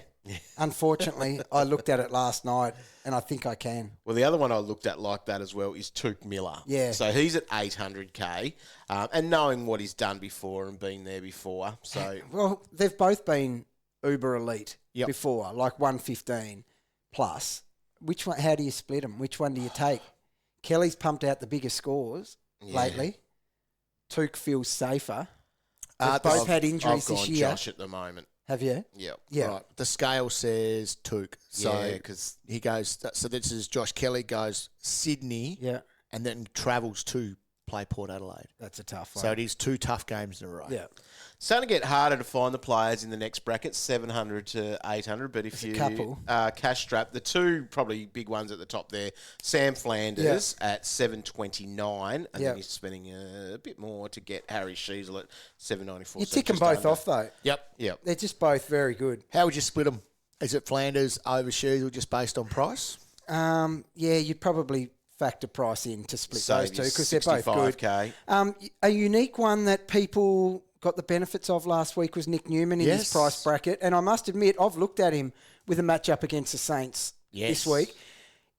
Unfortunately, I looked at it last night and I think I can. Well, the other one I looked at like that as well is Tuke Miller. Yeah. So he's at 800K and knowing what he's done before and been there before. So Well, they've both been uber elite before, like 115 plus. Which one? How do you split them? Which one do you take? Kelly's pumped out the bigger scores lately. Tuke feels safer. They've both had injuries I've this gone year. Josh at the moment. Have you? Yep. Yeah. Right. The scale says Tuke. So because he goes, so this is Josh Kelly goes Sydney and then travels to play Port Adelaide. That's a tough one. So it is 2 tough games in a row. Yeah. starting to get harder to find the players in the next bracket, 700 to 800. But if There's you a couple. cash strap, the two probably big ones at the top there, Sam Flanders at 729, and then he's spending a bit more to get Harry Sheasel at 794. You so tick them just both under. off, though. Yep. They're just both very good. How would you split them? Is it Flanders over Sheasel just based on price? Yeah, you'd probably factor price in to split those two because they're both good. $65K. A unique one that people got the benefits of last week was Nick Newman in his price bracket. And I must admit, I've looked at him with a matchup against the Saints this week.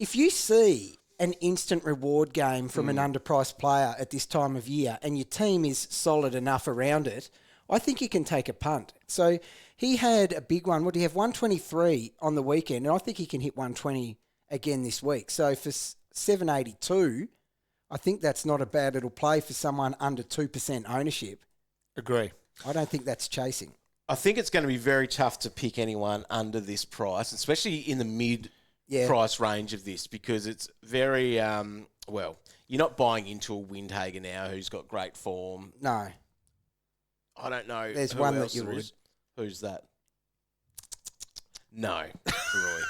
If you see an instant reward game from an underpriced player at this time of year and your team is solid enough around it, I think you can take a punt. So he had a big one. What do you have? 123 on the weekend. And I think he can hit 120 again this week. So for 782, I think that's not a bad little play for someone under 2% ownership. Agree. I don't think that's chasing. I think it's going to be very tough to pick anyone under this price, especially in the mid price range of this, because it's very, you're not buying into a Windhager now who's got great form. No. I don't know. There's who one else that you there would. is. Who's that? No, Roy.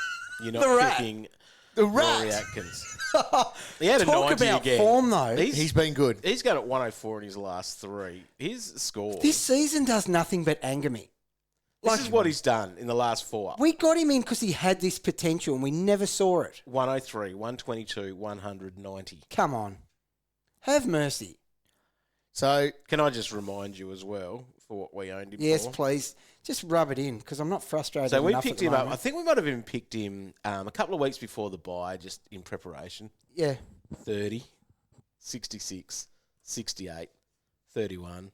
You're The not Rat. picking The Rory Rat. Atkins. He had a Talk 90 about again. form, though. He's been good. He's got at 104 in his last three. His score. This season does nothing but anger me. This is what he's done in the last four. We got him in because he had this potential and we never saw it. 103, 122, 190. Come on. Have mercy. So Can I just remind you as well for what we owned him Yes, for? please. Just rub it in because I'm not frustrated So we enough picked at the him up. I moment. think we might have even picked him a couple of weeks before the bye, just in preparation. Yeah. 30, 66, 68, 31,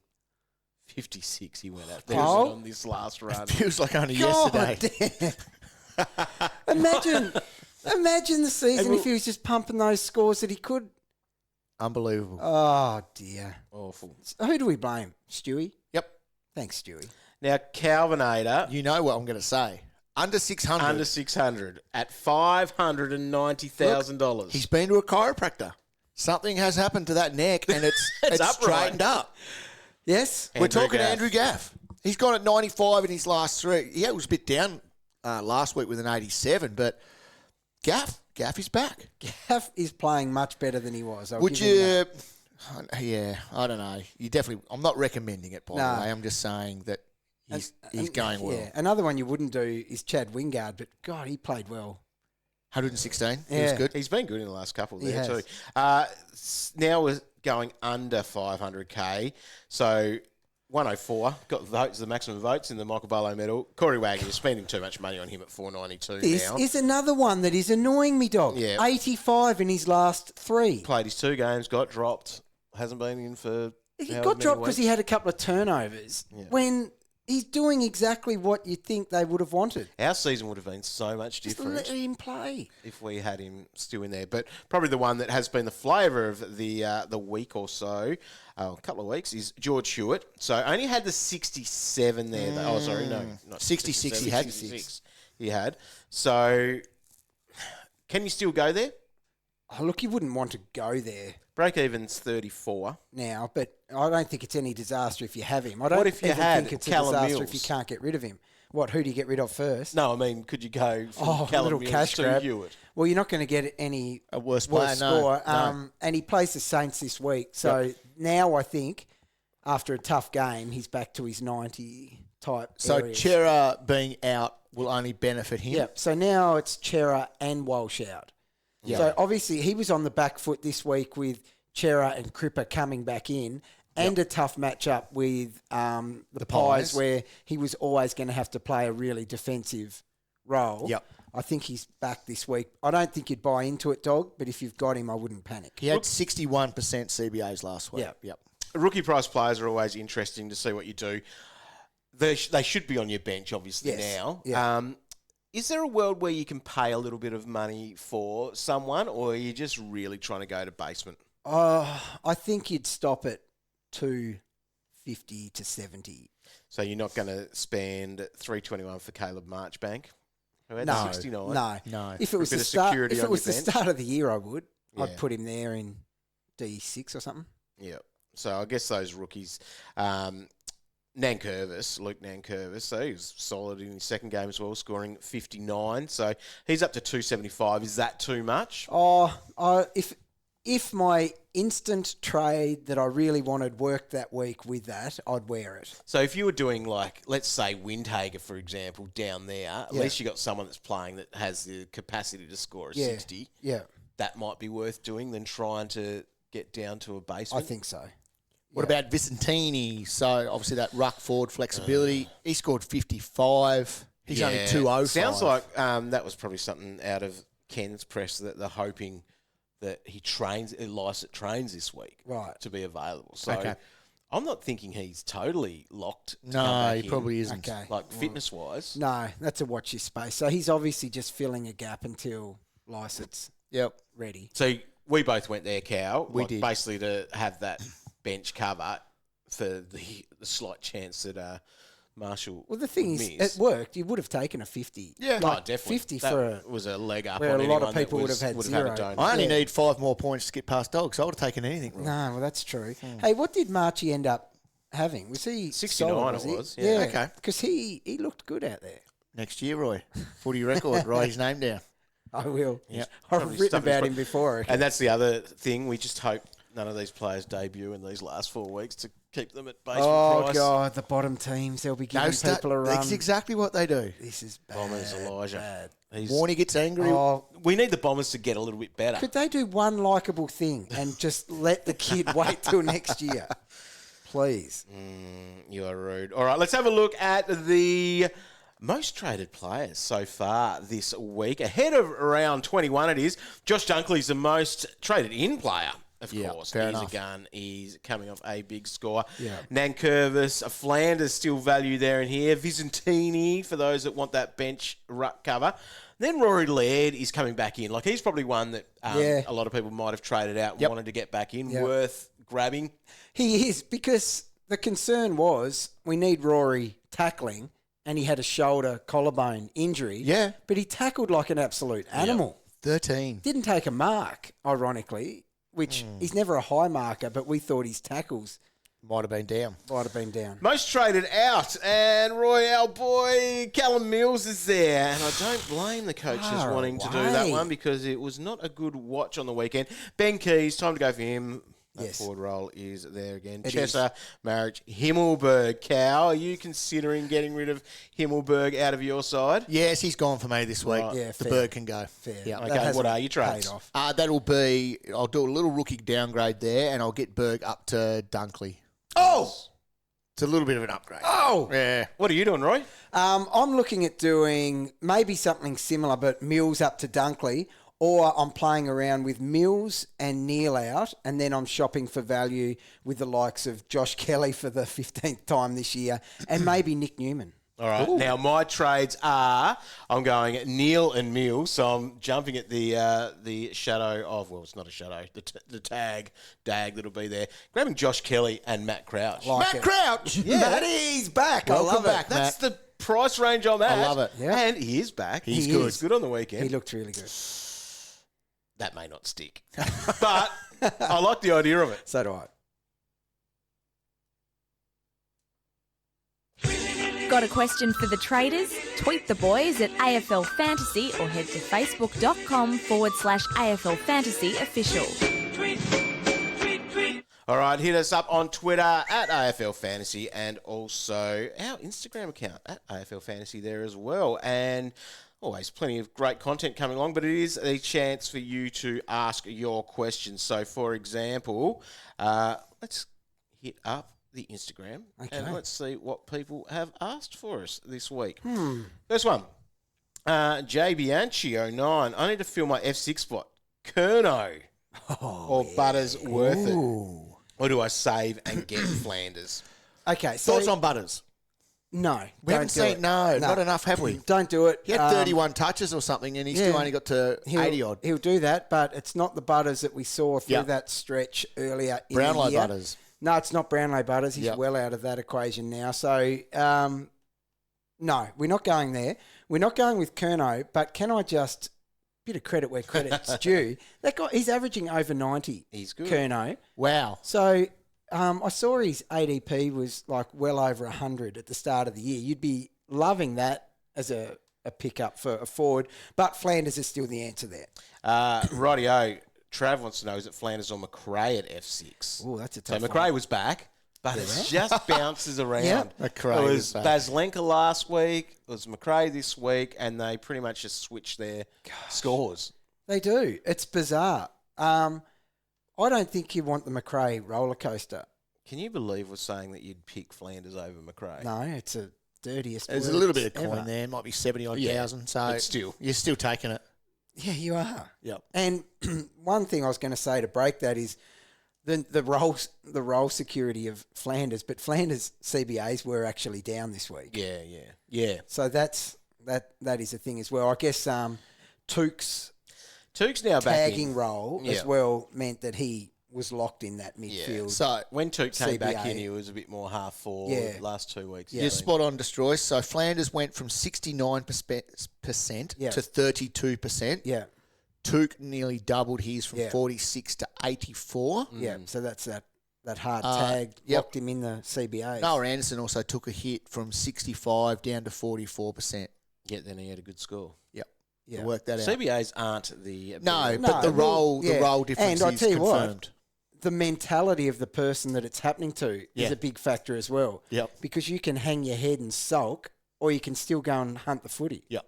56 he went at. There's Oh. on this last run. feels like only God yesterday. damn. Imagine the season if he was just pumping those scores that he could. Unbelievable. Oh, dear. Awful. So who do we blame? Stewie? Yep. Thanks, Stewie. Now, Calvinator. You know what I'm going to say. Under 600. Under 600 at $590,000. He's been to a chiropractor. Something has happened to that neck, and it's straightened up. Yes? We're talking Andrew Gaff. He's gone at 95 in his last three. Yeah, it was a bit down last week with an 87, but Gaff is back. Gaff is playing much better than he was. Would you? Yeah, I don't know. You definitely. I'm not recommending it, by the way. I'm just saying that he's going well. Yeah. Another one you wouldn't do is Chad Wingard, but God, he played well. 116. Yeah. He was good. He's been good in the last couple there He too. Now we're going under 500k. So 104 got votes, the maximum votes in the Michael Barlow medal. Corey Wagner, you're spending too much money on him at 492 This now. is another one that is annoying me, dog. Yeah. 85 in his last three. Played his 2 games, got dropped. Hasn't been in for. He got dropped because he had a couple of turnovers. Yeah. When he's doing exactly what you think they would have wanted. Our season would have been so much different. Just let him play. If we had him still in there. But probably the one that has been the flavour of the week or so, a couple of weeks, is George Hewett. So only had the 67 there. Oh, sorry, no. Not 66 he had. 66 he had. So can you still go there? Oh, look, you wouldn't want to go there Break even's 34. now, but I don't think it's any disaster if you have him. I don't What if you even had think it's Callum a disaster Mills? if you can't get rid of him. What, who do you get rid of first? No, I mean, could you go from a Callum little Mills cash to grab. Hewett? Well, you're not going to get any A worse player, worse no, score. no. And he plays the Saints this week. So now I think after a tough game, he's back to his 90 type So areas. Chera being out will only benefit him. Yep. So now it's Chera and Walsh out. Yeah. So obviously he was on the back foot this week with Chera and Cripper coming back in, and a tough matchup with the Pies, where he was always going to have to play a really defensive role. Yep. I think he's back this week. I don't think you'd buy into it, dog, but if you've got him, I wouldn't panic. He had 61% CBAs last week. Yep. Rookie price players are always interesting to see what you do. They should be on your bench, obviously, Yes. now. Yeah. Is there a world where you can pay a little bit of money for someone, or are you just really trying to go to basement? I think you'd stop at 250 to 70. So you're not going to spend $321 for Caleb Marchbank, who had No, 69? No. If it was bit the of start, security if on it was your the bench. start of the year, I would. Yeah. I'd put him there in D6 or something. Yeah. So I guess those rookies, Luke Nankervis, so he was solid in his second game as well, scoring 59. So he's up to 275. Is that too much? If my instant trade that I really wanted worked that week with that, I'd wear it. So if you were doing, like, let's say Windhager, for example, down there, at least you got someone that's playing that has the capacity to score a 60. Yeah, That might be worth doing than trying to get down to a I basement. think so. What about Vicentini? So obviously that ruck forward flexibility. He scored 55. He's only 205. Sounds like that was probably something out of Ken's press that they're hoping that he Lysett trains this week to be available. So I'm not thinking he's totally locked. To come back he probably isn't. Okay. Like fitness-wise. No, that's a watch your space. So he's obviously just filling a gap until Lysett's ready. So we both went there, Cal. We did. Basically to have that bench cover for the slight chance that Marshall Well, the thing would is, miss. it worked. You would have taken a 50. Yeah, Like, definitely. 50 that was a leg up where on a lot of anyone that people would have had would zero. a donut. I only need 5 more points to get past Dogs. So I would have taken anything. Right? No, well, that's true. Hey, what did Marchie end up having? Was he 69 solid, it he? was, yeah. Okay. Because he looked good out there. Next year, Roy. Footy record. Write his name down. I will. Yep. I've Probably written stuff about his- him before. And that's the other thing. We just hope none of these players debut in these last 4 weeks to keep them at basement price. God, the bottom teams, they'll be giving people a run. That's exactly what they do. This is bad. Bombers, Elijah. bad. Warnie gets angry. Oh, We need the Bombers to get a little bit better. could they do one likeable thing and just let the kid wait till next year? Please. You are rude. All right, let's have a look at the most traded players so far this week. Ahead of round 21 it is. Josh Dunkley's the most traded in player Of Yeah, course. fair He's enough. a gun. He's coming off a big score. Yeah. Nankervis, Flanders still value there in here. Visentini, for those that want that bench ruck cover. Then Rory Laird is coming back in. Like, he's probably one that a lot of people might have traded out and wanted to get back in. Yep. Worth grabbing. He is, because the concern was we need Rory tackling, and he had a shoulder collarbone injury. Yeah. But he tackled like an absolute animal. 13. Didn't take a mark, ironically, which he's never a high marker, but we thought his tackles Might have been down. might have been down. Most traded out, and Roy, our boy, Callum Mills is there. And I don't blame the coaches Far wanting to do away. that one because it was not a good watch on the weekend. Ben Keys, time to go for him. That Yes. forward roll is there again. It Chesser, Marriage, Himmelberg, Cow. Are you considering getting rid of Himmelberg out of your side? Yes, he's gone for me this week. Right. Yeah, the fair. bird can go. Fair. Yeah. That Okay, hasn't what are your trades? paid off. That'll be, I'll do a little rookie downgrade there, and I'll get Berg up to Dunkley. Oh! It's a little bit of an upgrade. Oh! Yeah. What are you doing, Roy? I'm looking at doing maybe something similar, but Mills up to Dunkley, or I'm playing around with Mills and Neale out, and then I'm shopping for value with the likes of Josh Kelly for the 15th time this year, and maybe Nick Newman. All right. Ooh. Now, my trades are, I'm going Neale and Mills, so I'm jumping at the shadow of, well, it's not a shadow, the dag that'll be there. Grabbing Josh Kelly and Matt Crouch. Like it. Crouch! Yeah, Matty's back. I Welcome love back, it. That's the price range I'm at. I love it. Yeah. And he is back. He He's is. good on the weekend. He looked really good. That may not stick. But I like the idea of it. So do I. Got a question for the traders? Tweet the boys at AFL Fantasy or head to facebook.com/AFL Fantasy Official. All right, hit us up on Twitter at AFL Fantasy and also our Instagram account at AFL Fantasy there as well. And always plenty of great content coming along, but it is a chance for you to ask your questions. So, for example, let's hit up the Instagram and let's see what people have asked for us this week. First one, JBianchi09. I need to fill my F6 spot. Kerno or Butters worth it? Or do I save and get Flanders? Okay, so Thoughts on Butters? no, We haven't seen, not enough, have we? Don't do it. He had 31 touches or something, and he still only got to 80 odd. He'll do that, but it's not the Butters that we saw through Yep. that stretch earlier in Brownlow the year. Butters. No, it's not Brownlow Butters. He's Yep. well out of that equation now. So, no, we're not going there. We're not going with Kerno, but can I just, bit of credit where credit's due, that guy, he's averaging over 90. He's good. Kerno. Wow. So, I saw his ADP was like well over 100 at the start of the year. You'd be loving that as a pickup for a forward, but Flanders is still the answer there. Rightio. Trav wants to know, is it Flanders or McRae at F6? Oh, that's a So tough one. McRae was back, but it just bounces around. Yep. McRae It was was back. Baslenka last week, it was McRae this week, and they pretty much just switched their scores. They do. It's bizarre. I don't think you want the McRae roller coaster. Can you believe we're saying that you'd pick Flanders over McRae? No, it's a dirtiest. There's a words little bit of coin ever. there. Might be 70 odd Yeah, thousand. So but still. you're still taking it. Yeah, you are. Yep. And one thing I was going to say to break that is the role security of Flanders, but Flanders CBAs were actually down this week. Yeah. So that is a thing as well. I guess Took's Took's now back tagging in. role Yeah. as well meant that he was locked in that midfield. So When Took came back CBA. in, he was a bit more half forward Yeah. last 2 weeks. Yeah. you're spot on, Destroy. So Flanders went from 69% Yeah. to 32%. Yeah, Took nearly doubled his from Yeah. 46 to 84. yeah. So that's that hard Uh, tag yep. locked him in the CBA. Noah Anderson also took a hit from 65 down to 44%. Yeah, then he had a good score. Yep. Yeah. Work that out. CBAs aren't the... No, No, but the well, yeah. role difference And I is tell you what, confirmed. the mentality of the person that it's happening to Yeah. is a big factor as well. Yep. Because you can hang your head and sulk, or you can still go and hunt the footy. Yep.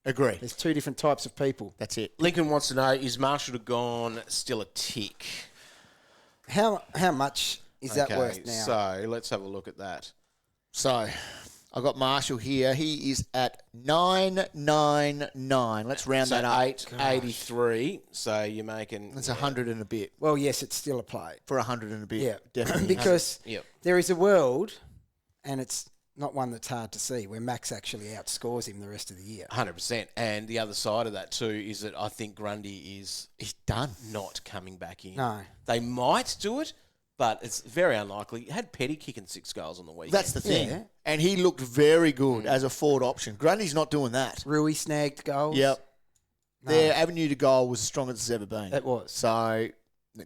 Agree. There's two different types of people. That's it. Lincoln wants to know, is Marshall to Gone still a tick? How much is that worth now? So let's have a look at that. So I've got Marshall here. He is at 999. Let's round that up. 883. So you're making... That's 100 and a bit. Well, yes, it's still a play. For 100 and a bit. Yeah. Definitely. Because there is a world, and it's not one that's hard to see, where Max actually outscores him the rest of the year. 100%. And the other side of that too is that I think Grundy is... He's done. Not coming back in. No. They might do it, but it's very unlikely. He had Petty kicking 6 goals on the weekend. That's the thing. Yeah. And he looked very good as a forward option. Grundy's not doing that. Rui snagged goals. Yep. No. Their avenue to goal was as strong as it's ever been. It was. So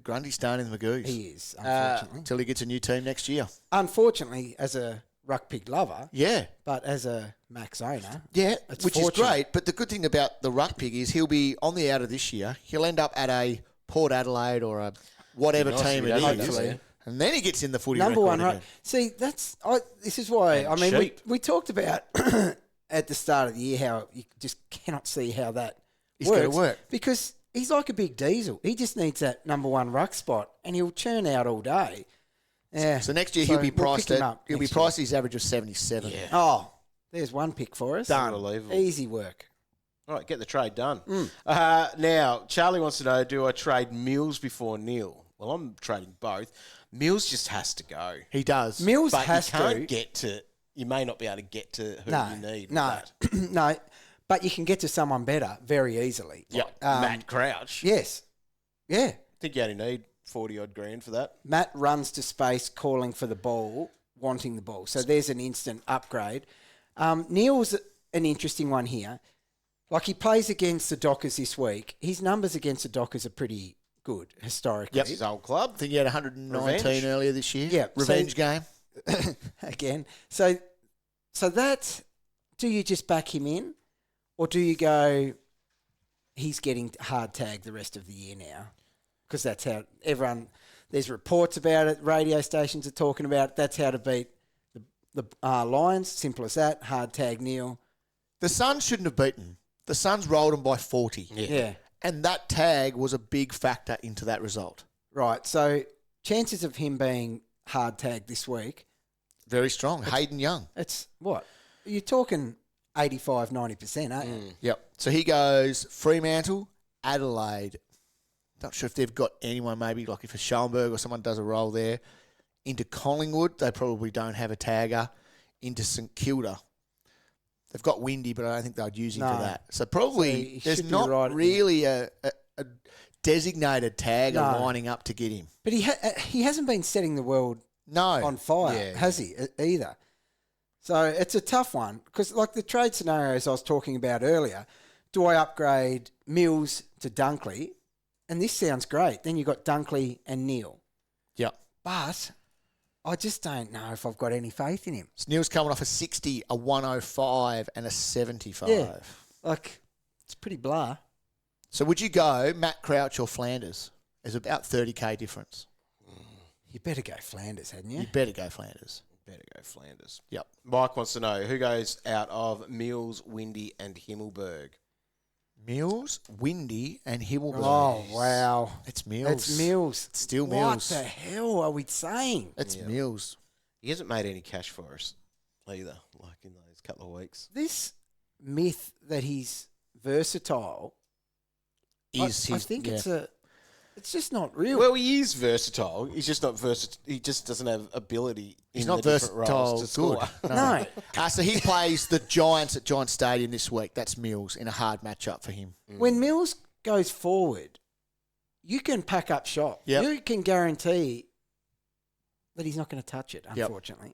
Grundy's staying in the Magoos. He is, unfortunately. Until he gets a new team next year. Unfortunately, as a ruck pig lover. Yeah. But as a Max owner. Yeah, which fortunate. is great. But the good thing about the ruck pig is he'll be on the outer this year. He'll end up at a Port Adelaide or a whatever team it is. Hopefully. And then he gets in the footy Number record one, again. right? See, this is why, And I mean, cheap. we talked about at the start of the year how you just cannot see how that It's works. going to work. Because he's like a big diesel. He just needs that number one ruck spot and he'll churn out all day. Yeah. So next year So he'll be we'll priced pick him at up he'll be next priced his average of 77. Yeah. Oh, there's one pick for us. Unbelievable. Easy work. All right, get the trade done. Now, Charlie wants to know, do I trade Mills before Neale? Well, I'm trading both. Mills just has to go. He does. Mills But has you can't to. get to... You may not be able to get to who No, you need. with no, that. no. But you can get to someone better very easily. Yeah, Matt Crouch. Yes. Yeah. I think you only need 40-odd grand for that. Matt runs to space, calling for the ball, wanting the ball. So there's an instant upgrade. Neale's an interesting one here. Like, he plays against the Dockers this week. His numbers against the Dockers are pretty good historically. Yep. His old club. I think he had 119 Revenge. earlier this year. Yeah, Revenge so- game. Again. So that, do you just back him in? Or do you go, he's getting hard tagged the rest of the year now? Because that's how everyone, there's reports about it, radio stations are talking about it. That's how to beat the Lions. Simple as that. Hard tag Neale. The Suns shouldn't have beaten. The Suns rolled him by 40. Yeah. And that tag was a big factor into that result. Right. So chances of him being hard tagged this week, Very strong. Hayden Young. it's what? You're talking 85, 90%, aren't you? Yep. So he goes Fremantle, Adelaide. Not sure if they've got anyone, maybe like if a Schoenberg or someone does a roll there. Into Collingwood, they probably don't have a tagger. Into St Kilda. They've got Windy, but I don't think they'd use him No. for that. So So probably he there's should be not right, really a designated tagger No. lining up to get him. But he hasn't been setting the world No. on fire, Yeah. has he, either? So it's a tough one because, like the trade scenarios I was talking about earlier, do I upgrade Mills to Dunkley? And this sounds great. Then you've got Dunkley and Neale. Yep. But I just don't know if I've got any faith in him. Neil's coming off a 60, a 105, and a 75. Yeah. Like, it's pretty blah. So would you go Matt Crouch or Flanders? There's about 30K difference. You better go Flanders, hadn't you? You better go Flanders. Better go Flanders. Yep. Mike wants to know, who goes out of Mills, Windy and Himmelberg? Mills, Windy, and Himmelberg. Oh, wow. It's Mills. It's Mills. It's still What Mills. the hell are we saying? It's Mills. He hasn't made any cash for us either, like in those couple of weeks. This myth that he's versatile, I think it's just not real. Well, he is versatile. He's just not versatile. He just doesn't have ability. He's in not the different versatile roles to good. score. No. So he plays the Giants at Giants Stadium this week. That's Mills in a hard matchup for him. When Mills goes forward, you can pack up shop. Yep. You can guarantee that he's not going to touch it, unfortunately.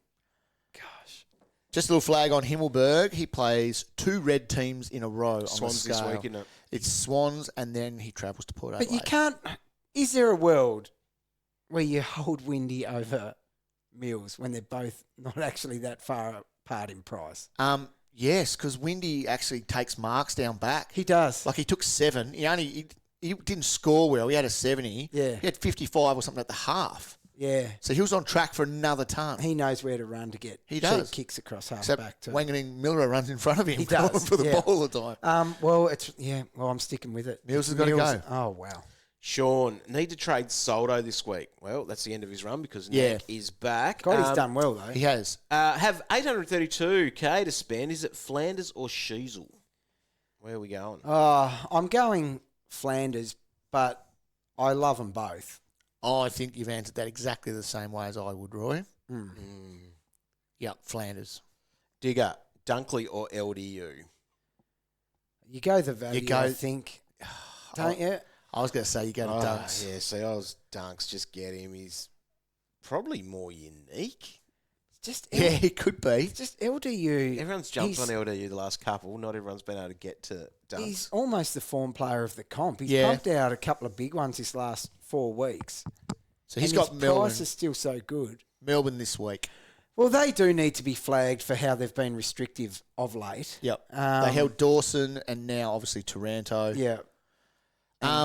Gosh. Just a little flag on Himmelberg. He plays 2 red teams in a row Swans on the this scale. week, isn't it? It's Swans, and then he travels to Port Adelaide. But you can't... Is there a world where you hold Windy over Mills when they're both not actually that far apart in price? Yes, because Windy actually takes marks down back. He does. Like he took 7. He didn't score well. He had a 70. Yeah. He had 55 or something at the half. Yeah. So he was on track for another ton. He knows where to run to get He does. cheap kicks across half Except back too. Wanganeen-Milera runs in front of him. He does, for the yeah. ball all the time. Well, I'm sticking with it. Mills has gotta go. Oh, wow. Sean, need to trade Soldo this week. Well, that's the end of his run because Nick is back. God, he's done well, though. He has. Have 832k to spend. Is it Flanders or Sheasel? Where are we going? I'm going Flanders, but I love them both. Oh, I think you've answered that exactly the same way as I would, Roy. Yep, Flanders. Digger, Dunkley or LDU? You go the value, I think. Don't you? I was going to say you go to Dunks. Yeah, see, I was Dunks. Just get him. He's probably more unique. Yeah, he could be. Just LDU. Everyone's jumped on LDU the last couple. Not everyone's been able to get to Dunks. He's almost the form player of the comp. He's pumped out a couple of big ones this last 4 weeks. So he's got Melbourne. Price is still so good. Melbourne this week. Well, they do need to be flagged for how they've been restrictive of late. Yep. They held Dawson and now obviously Taranto. Yeah.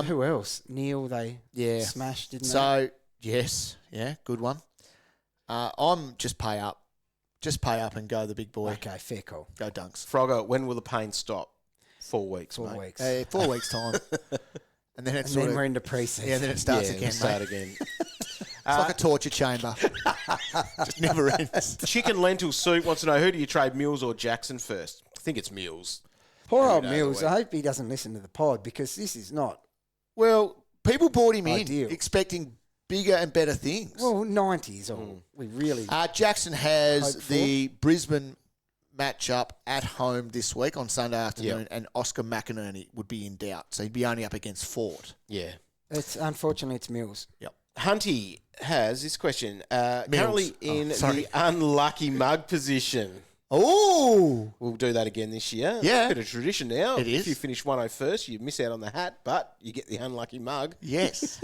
Who else? Neale, they smashed, didn't they? So, yes. Yeah, good one. I'm just pay up. Just pay up and go the big boy. Okay, fair call. Go Dunks. Frogger, when will the pain stop? 4 weeks, 4 mate. weeks. 4 weeks' time. And then we're into pre-season. Yeah, then it starts again. Start again. It's like a torture chamber. Just never ends. Chicken lentil soup wants to know, who do you trade, Mills or Jackson first? I think it's Mills. Poor old Mills. I hope he doesn't listen to the pod because this is not Well, people brought him ideal. in expecting bigger and better things. Well, 90s all we really Jackson has hope the Brisbane matchup at home this week on Sunday afternoon, and Oscar McInerney would be in doubt, so he'd be only up against Fort. Yeah. Unfortunately, it's Mills. Yep. Hunty has this question. Currently in the unlucky mug position. Oh! We'll do that again this year. Yeah. Bit of tradition now. It is. If you finish 101st, you miss out on the hat, but you get the unlucky mug. Yes.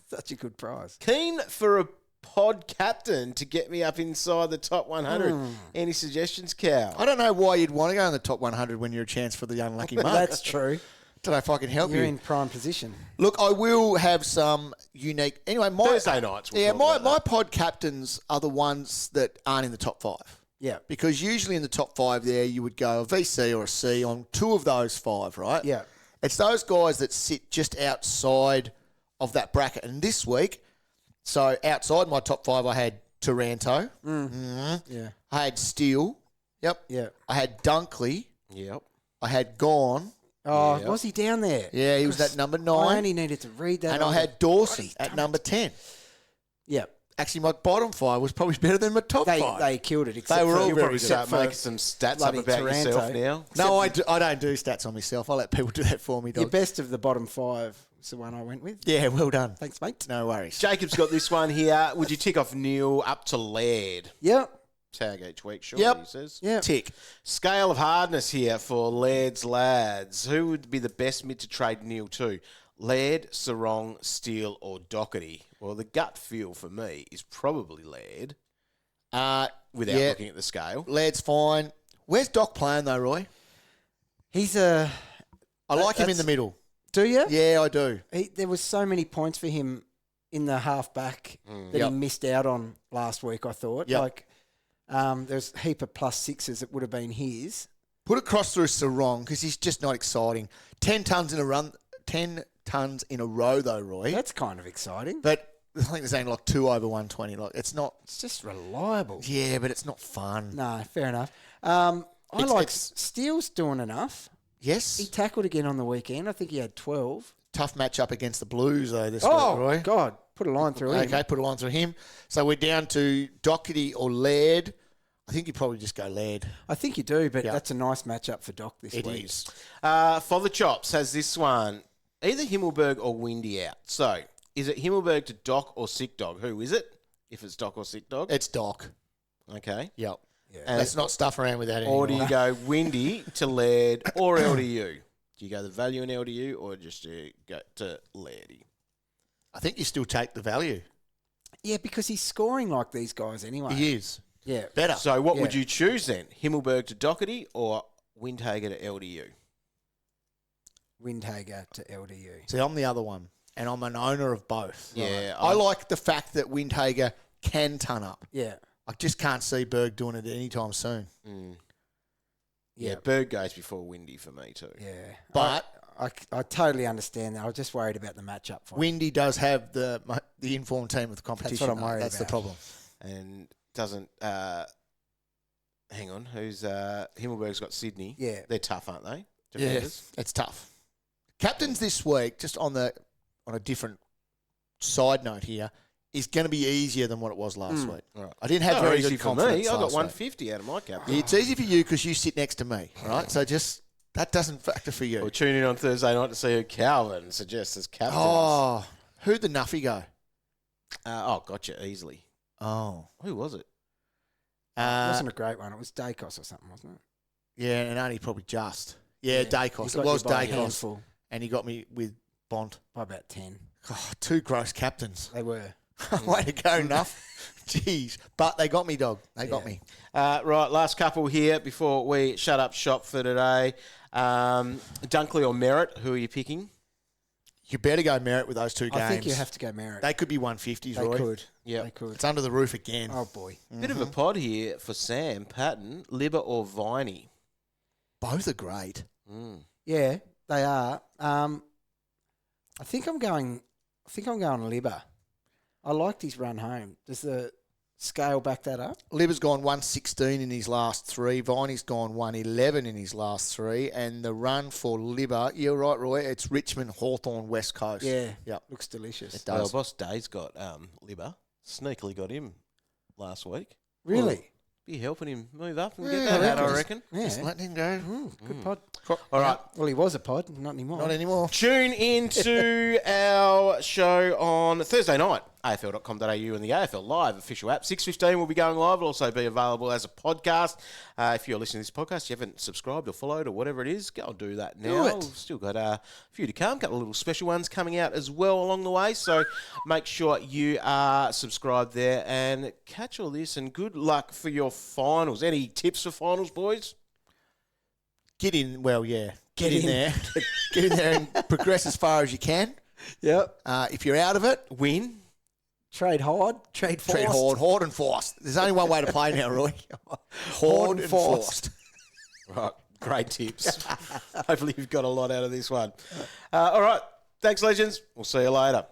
Such a good prize. Keen for a pod captain to get me up inside the top 100. Any suggestions, Cal? I don't know why you'd want to go in the top 100 when you're a chance for the unlucky mug. That's true. Don't know if I can help You're you. in prime position. Look, I will have some unique... Anyway, Thursday nights. My pod captains are the ones that aren't in the top 5. Yeah. Because usually in the top 5 there, you would go a VC or a C on 2 of those 5, right? Yeah. It's those guys that sit just outside of that bracket. And this week, so outside my top 5, I had Taranto. Yeah. I had Steele. Yep. Yeah. I had Dunkley. Yep. I had Gone. Oh, was he down there? Yeah, he was at number 9. I only needed to read that. And I had Dawson at number 10. Yeah. Actually, my bottom 5 was probably better than my top 5. They killed it. Except They were for, all You'll very probably good. start making some stats up about Taranto. yourself now. No, I don't do stats on myself. I let people do that for me, dog. Your best of the bottom 5 is the one I went with. Yeah, well done. Thanks, mate. No worries. Jacob's got this one here. Would you tick off Neale up to Laird? Yep. Tag each week, sure, Yep. he says. Yep. Tick. Scale of hardness here for Laird's lads. Who would be the best mid to trade Neale to? Laird, Serong, Steele, or Doherty? Well, the gut feel for me is probably Laird without looking at the scale. Laird's fine. Where's Doc playing, though, Roy? He's a... I like him in the middle. Do you? Yeah, I do. There was so many points for him in the half-back that he missed out on last week, I thought. Yep. Like, there's a heap of +6s that would have been his. Put it cross through Serong because he's just not exciting. 10 tons in a run. 10 tons in a row, though, Roy. That's kind of exciting. But I think there's only like 2 over 120. Like it's not. It's just reliable. Yeah, but it's not fun. No, fair enough. Steele's doing enough. Yes. He tackled again on the weekend. I think he had 12. Tough matchup against the Blues, though, this week, Roy. God. Put a line through him. Okay, put a line through him. So we're down to Doherty or Laird. I think you probably just go Laird. I think you do, but that's a nice matchup for Doc this week. It is. Father Chops has this one. Either Himmelberg or Windy out. So, is it Himmelberg to Doc or Sick Dog? Who is it? If it's Doc or Sick Dog? It's Doc. Okay. Yep. Yeah. And Let's not stuff around with that anymore. Or do you go Windy to Laird or LDU? Do you go the value in LDU or just go to Lairdy? I think you still take the value. Yeah, because he's scoring like these guys anyway. He is. Yeah. Better. So what would you choose then? Himmelberg to Doherty or Windhager to LDU? Windhager to LDU. See, I'm the other one, and I'm an owner of both. Yeah. I like the fact that Windhager can ton up. Yeah. I just can't see Berg doing it anytime soon. Yeah, Berg goes before Windy for me too. Yeah. But I totally understand that. I was just worried about the matchup for him. Windy does have the informed team of the competition. That's what I'm worried That's about. the problem. And doesn't... hang on. Who's... Himmelberg's got Sydney. Yeah. They're tough, aren't they? Yeah, Defenders? it's tough. Captains this week, just on a different side note here, is going to be easier than what it was last week. Right. I didn't have Not very easy good for confidence me. I got last week. 150 out of my captain. It's easy for you because you sit next to me, right? So just that doesn't factor for you. We'll tune in on Thursday night to see who Calvin suggests as captain. Oh, who'd the Nuffy go? Gotcha, easily. Oh, Who was it? It wasn't a great one. It was Daicos or something, wasn't it? Yeah, and only probably just. Yeah, Daicos. He It got was you by a Daicos. handful, And he got me with Bond. by about 10. Oh, 2 gross captains. They were. Way to go, Nuff. Jeez. But they got me, dog. They got me. Right, last couple here before we shut up shop for today. Dunkley or Merritt, who are you picking? You better go Merritt with those 2 games. I think you have to go Merritt. They could be 150s, They Roy. could. Yeah. They could. It's under the roof again. Oh, boy. Bit of a pod here for Sam Patton, Libba or Viney. Both are great. Yeah, they are. I think I'm going Libba. I liked his run home. Does the scale back that up? Libba's gone 116 in his last 3. Viney's gone 111 in his last 3. And the run for Libba, you're right, Roy, it's Richmond, Hawthorn, West Coast. Yeah. Yep. Looks delicious. It Well, does. Boss Day's got Libba. Sneakily got him last week. Really? Be helping him move up and Yeah, get that I out, I reckon. reckon. Yeah. Just letting him go. Good pod. All right. Well, he was a pod, not anymore. Not anymore. Tune into our show on Thursday night, afl.com.au and the AFL Live official app. 6:15 will be going live. It'll also be available as a podcast. If you're listening to this podcast, you haven't subscribed or followed or whatever it is, go and do that now. it. We've still got a few to come. Got a little special ones coming out as well along the way. So make sure you are subscribed there and catch all this. And good luck for your finals. Any tips for finals, boys? Get in, well, yeah. Get Get in in. there. Get in there and progress as far as you can. Yep. If you're out of it, Win. Trade hard, trade forced. tread hard and forced. There's only one way to play now, Roy. Hard and forced. Right, great tips. Hopefully you've got a lot out of this one. All right, thanks, legends. We'll see you later.